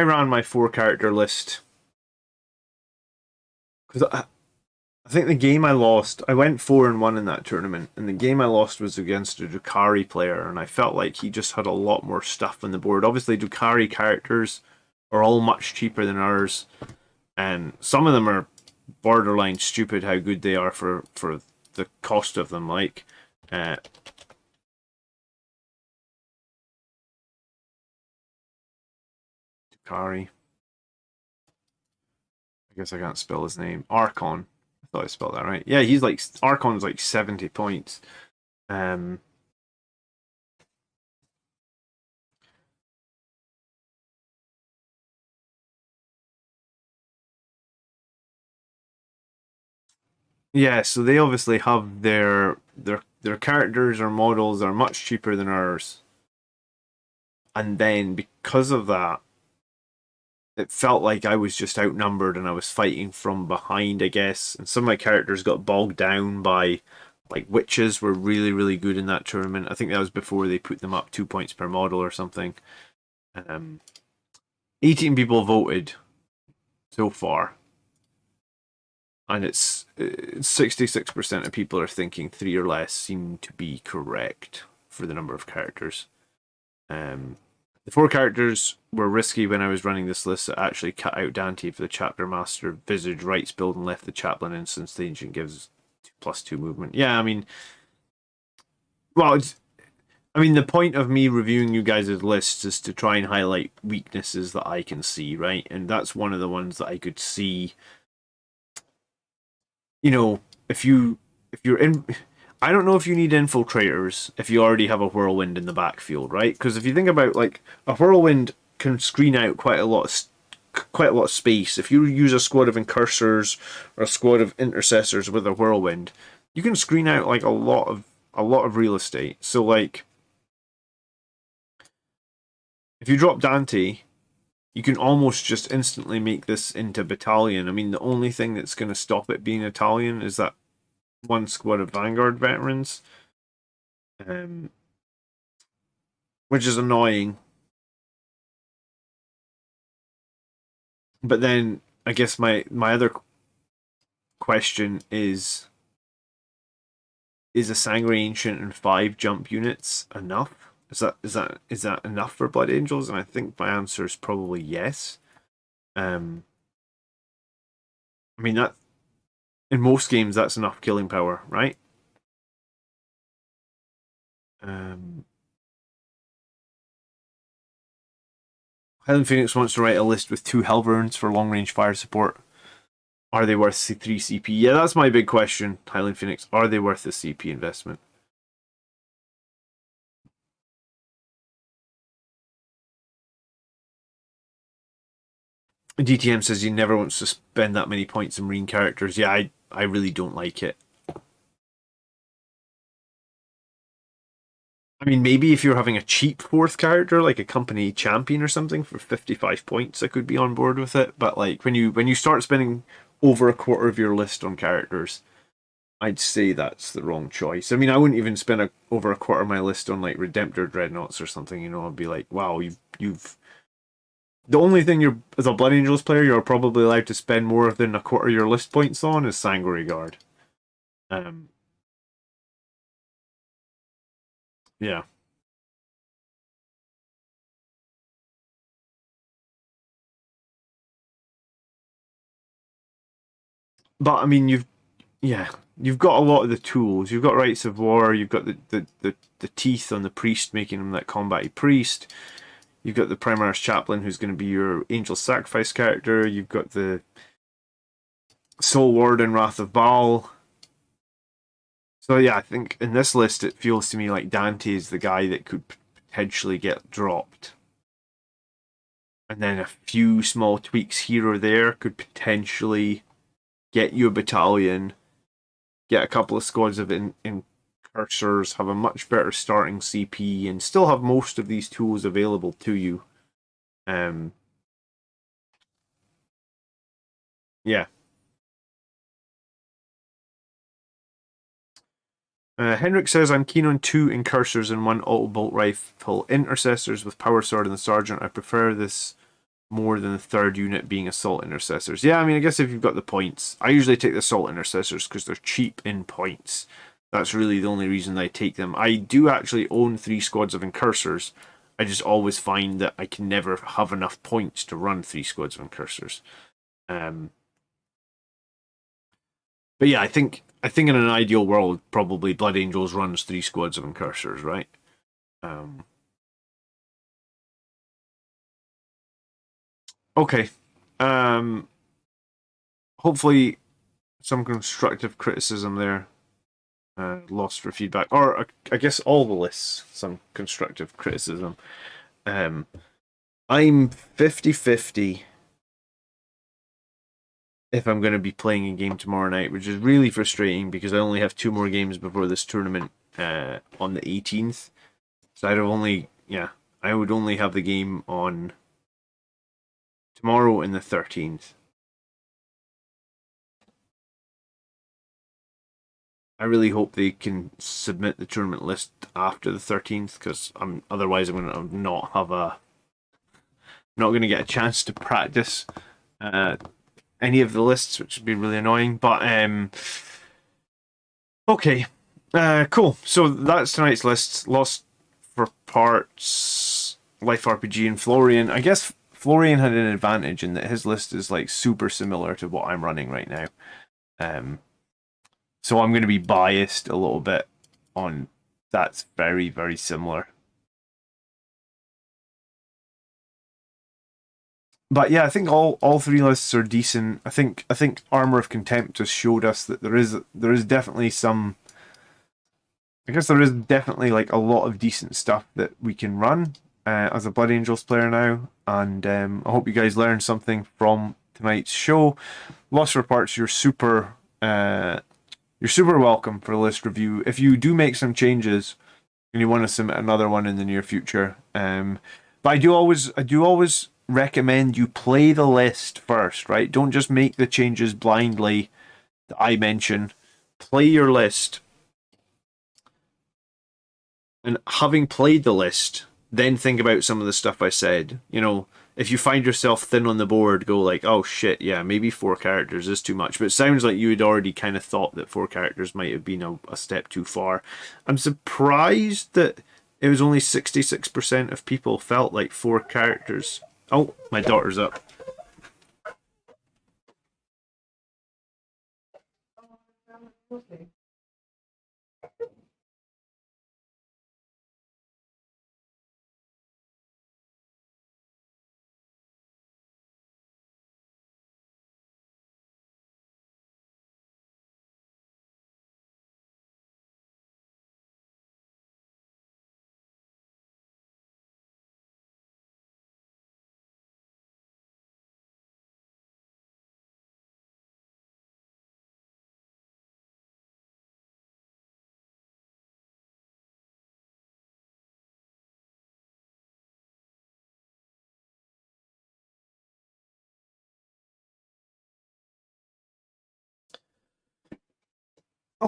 S1: ran my 4 character list, because I think the game I lost, I went 4-1 in that tournament, and the game I lost was against a Drukhari player, and I felt like he just had a lot more stuff on the board. Obviously, Drukhari characters are all much cheaper than ours, and some of them are borderline stupid how good they are for the cost of them. Like, Drukhari. I guess I can't spell his name. Archon. I thought I spelled that right. Yeah, he's like Archon's like 70 points. Yeah, so they obviously have their characters or models are much cheaper than ours. And then because of that, it felt like I was just outnumbered and I was fighting from behind, I guess. And some of my characters got bogged down by, like, witches were really, really good in that tournament. I think that was before they put them up 2 points per model or something. 18 people voted so far. And it's 66% of people are thinking 3 or less seem to be correct for the number of characters. The 4 characters were risky when I was running this list. I actually cut out Dante for the Chapter Master Visage Rights build and left the Chaplain Instance. The Ancient gives +2 movement. Yeah, I mean, well, the point of me reviewing you guys' lists is to try and highlight weaknesses that I can see, right? And that's one of the ones that I could see. You know, if you're in, I don't know if you need infiltrators if you already have a whirlwind in the backfield, right? Because if you think about, like, a whirlwind can screen out quite a lot of quite a lot of space. If you use a squad of incursors or a squad of intercessors with a whirlwind, you can screen out like a lot of real estate. So like, if you drop Dante, you can almost just instantly make this into battalion. I mean, the only thing that's going to stop it being Italian is that one squad of Vanguard veterans, which is annoying. But then I guess my other question is a Sangre Ancient and 5 jump units enough? Is that enough for Blood Angels? And I think my answer is probably yes. I mean, that in most games that's enough killing power, right? Highland Phoenix wants to write a list with 2 Helverns for long range fire support. Are they worth 3 CP? Yeah, that's my big question, Highland Phoenix. Are they worth the CP investment? DTM says he never wants to spend that many points in Marine characters. Yeah, I really don't like it. I mean, maybe if you're having a cheap 4th character, like a company champion or something, for 55 points, I could be on board with it. But like when you start spending over a quarter of your list on characters, I'd say that's the wrong choice. I mean, I wouldn't even spend over a quarter of my list on like Redemptor Dreadnoughts or something. You know, I'd be like, wow, you've the only thing you're as a Blood Angels player you're probably allowed to spend more than a quarter of your list points on is Sanguinary Guard. Yeah. But I mean, you've got a lot of the tools. You've got Rites of War. You've got the teeth on the priest, making him that combat priest. You've got the Primaris Chaplain, who's going to be your Angel Sacrifice character. You've got the Soul Ward and Wrath of Baal. So yeah, I think in this list it feels to me like Dante is the guy that could potentially get dropped. And then a few small tweaks here or there could potentially get you a battalion, get a couple of squads of incursors, have a much better starting CP, and still have most of these tools available to you. Yeah. Henrik says, I'm keen on 2 incursors and 1 auto bolt rifle intercessors with power sword and the sergeant. I prefer this more than the 3rd unit being assault intercessors. Yeah, I mean, I guess if you've got the points, I usually take the assault intercessors because they're cheap in points. That's really the only reason I take them. I do actually own 3 squads of incursors. I just always find that I can never have enough points to run 3 squads of incursors. But yeah, I think in an ideal world, probably Blood Angels runs 3 squads of incursors, right? Okay. Hopefully some constructive criticism there. Lost for feedback. Or I guess all the lists, some constructive criticism. I'm 50-50 if I'm going to be playing a game tomorrow night, which is really frustrating because I only have 2 more games before this tournament on the 18th. So I would only have the game on tomorrow and the 13th. I really hope they can submit the tournament list after the 13th because otherwise I'm going to not going to get a chance to practice any of the lists, which would be really annoying. But okay, cool. So that's tonight's list. Lost for Parts, Life RPG, and Florian. I guess Florian had an advantage in that his list is like super similar to what I'm running right now. So I'm going to be biased a little bit on that's very, very similar. But yeah, I think all 3 lists are decent. I think Armor of Contempt has showed us that there is definitely some. I guess there is definitely like a lot of decent stuff that we can run. as a Blood Angels player now, and I hope you guys learned something from tonight's show. Lost Reports, you're super welcome for a list review. If you do make some changes and you want to submit another one in the near future, but I do always recommend you play the list first, right? Don't just make the changes blindly that I mention. Play your list, and having played the list, then think about some of the stuff I said. You know, if you find yourself thin on the board, go like, oh shit, yeah, maybe 4 characters is too much. But it sounds like you had already kind of thought that 4 characters might have been a step too far. I'm surprised that it was only 66% of people felt like 4 characters. Oh, my daughter's up.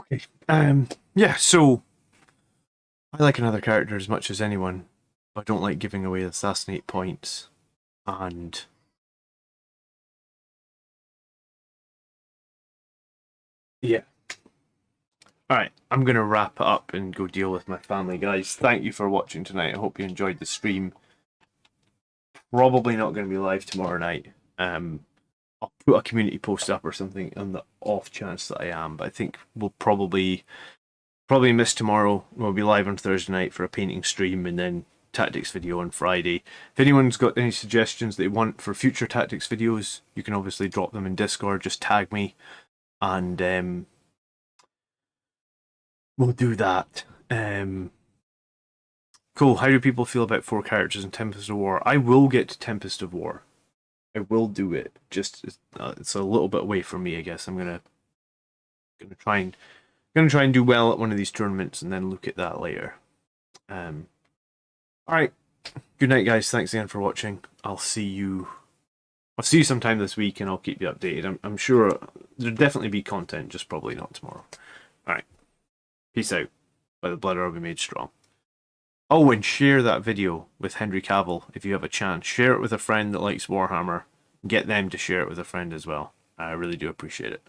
S1: Okay. Yeah, so I like another character as much as anyone. I don't like giving away assassinate points. And yeah. Alright, I'm gonna wrap it up and go deal with my family, guys. Thank you for watching tonight. I hope you enjoyed the stream. Probably not gonna be live tomorrow night. I'll put a community post up or something on the off chance that I am, but I think we'll probably miss tomorrow. We'll be live on Thursday night for a painting stream, and then tactics video on Friday. If anyone's got any suggestions they want for future tactics videos, you can obviously drop them in Discord. Just tag me, and we'll do that. Cool. How do people feel about 4 characters in Tempest of War? I will get to Tempest of War. I will do it. Just it's a little bit away from me, I guess. I'm gonna try and do well at one of these tournaments, and then look at that later. All right. Good night, guys. Thanks again for watching. I'll see you sometime this week, and I'll keep you updated. I'm sure there'll definitely be content, just probably not tomorrow. All right. Peace out. By the blood I will be made strong. Oh, and share that video with Henry Cavill if you have a chance. Share it with a friend that likes Warhammer. Get them to share it with a friend as well. I really do appreciate it.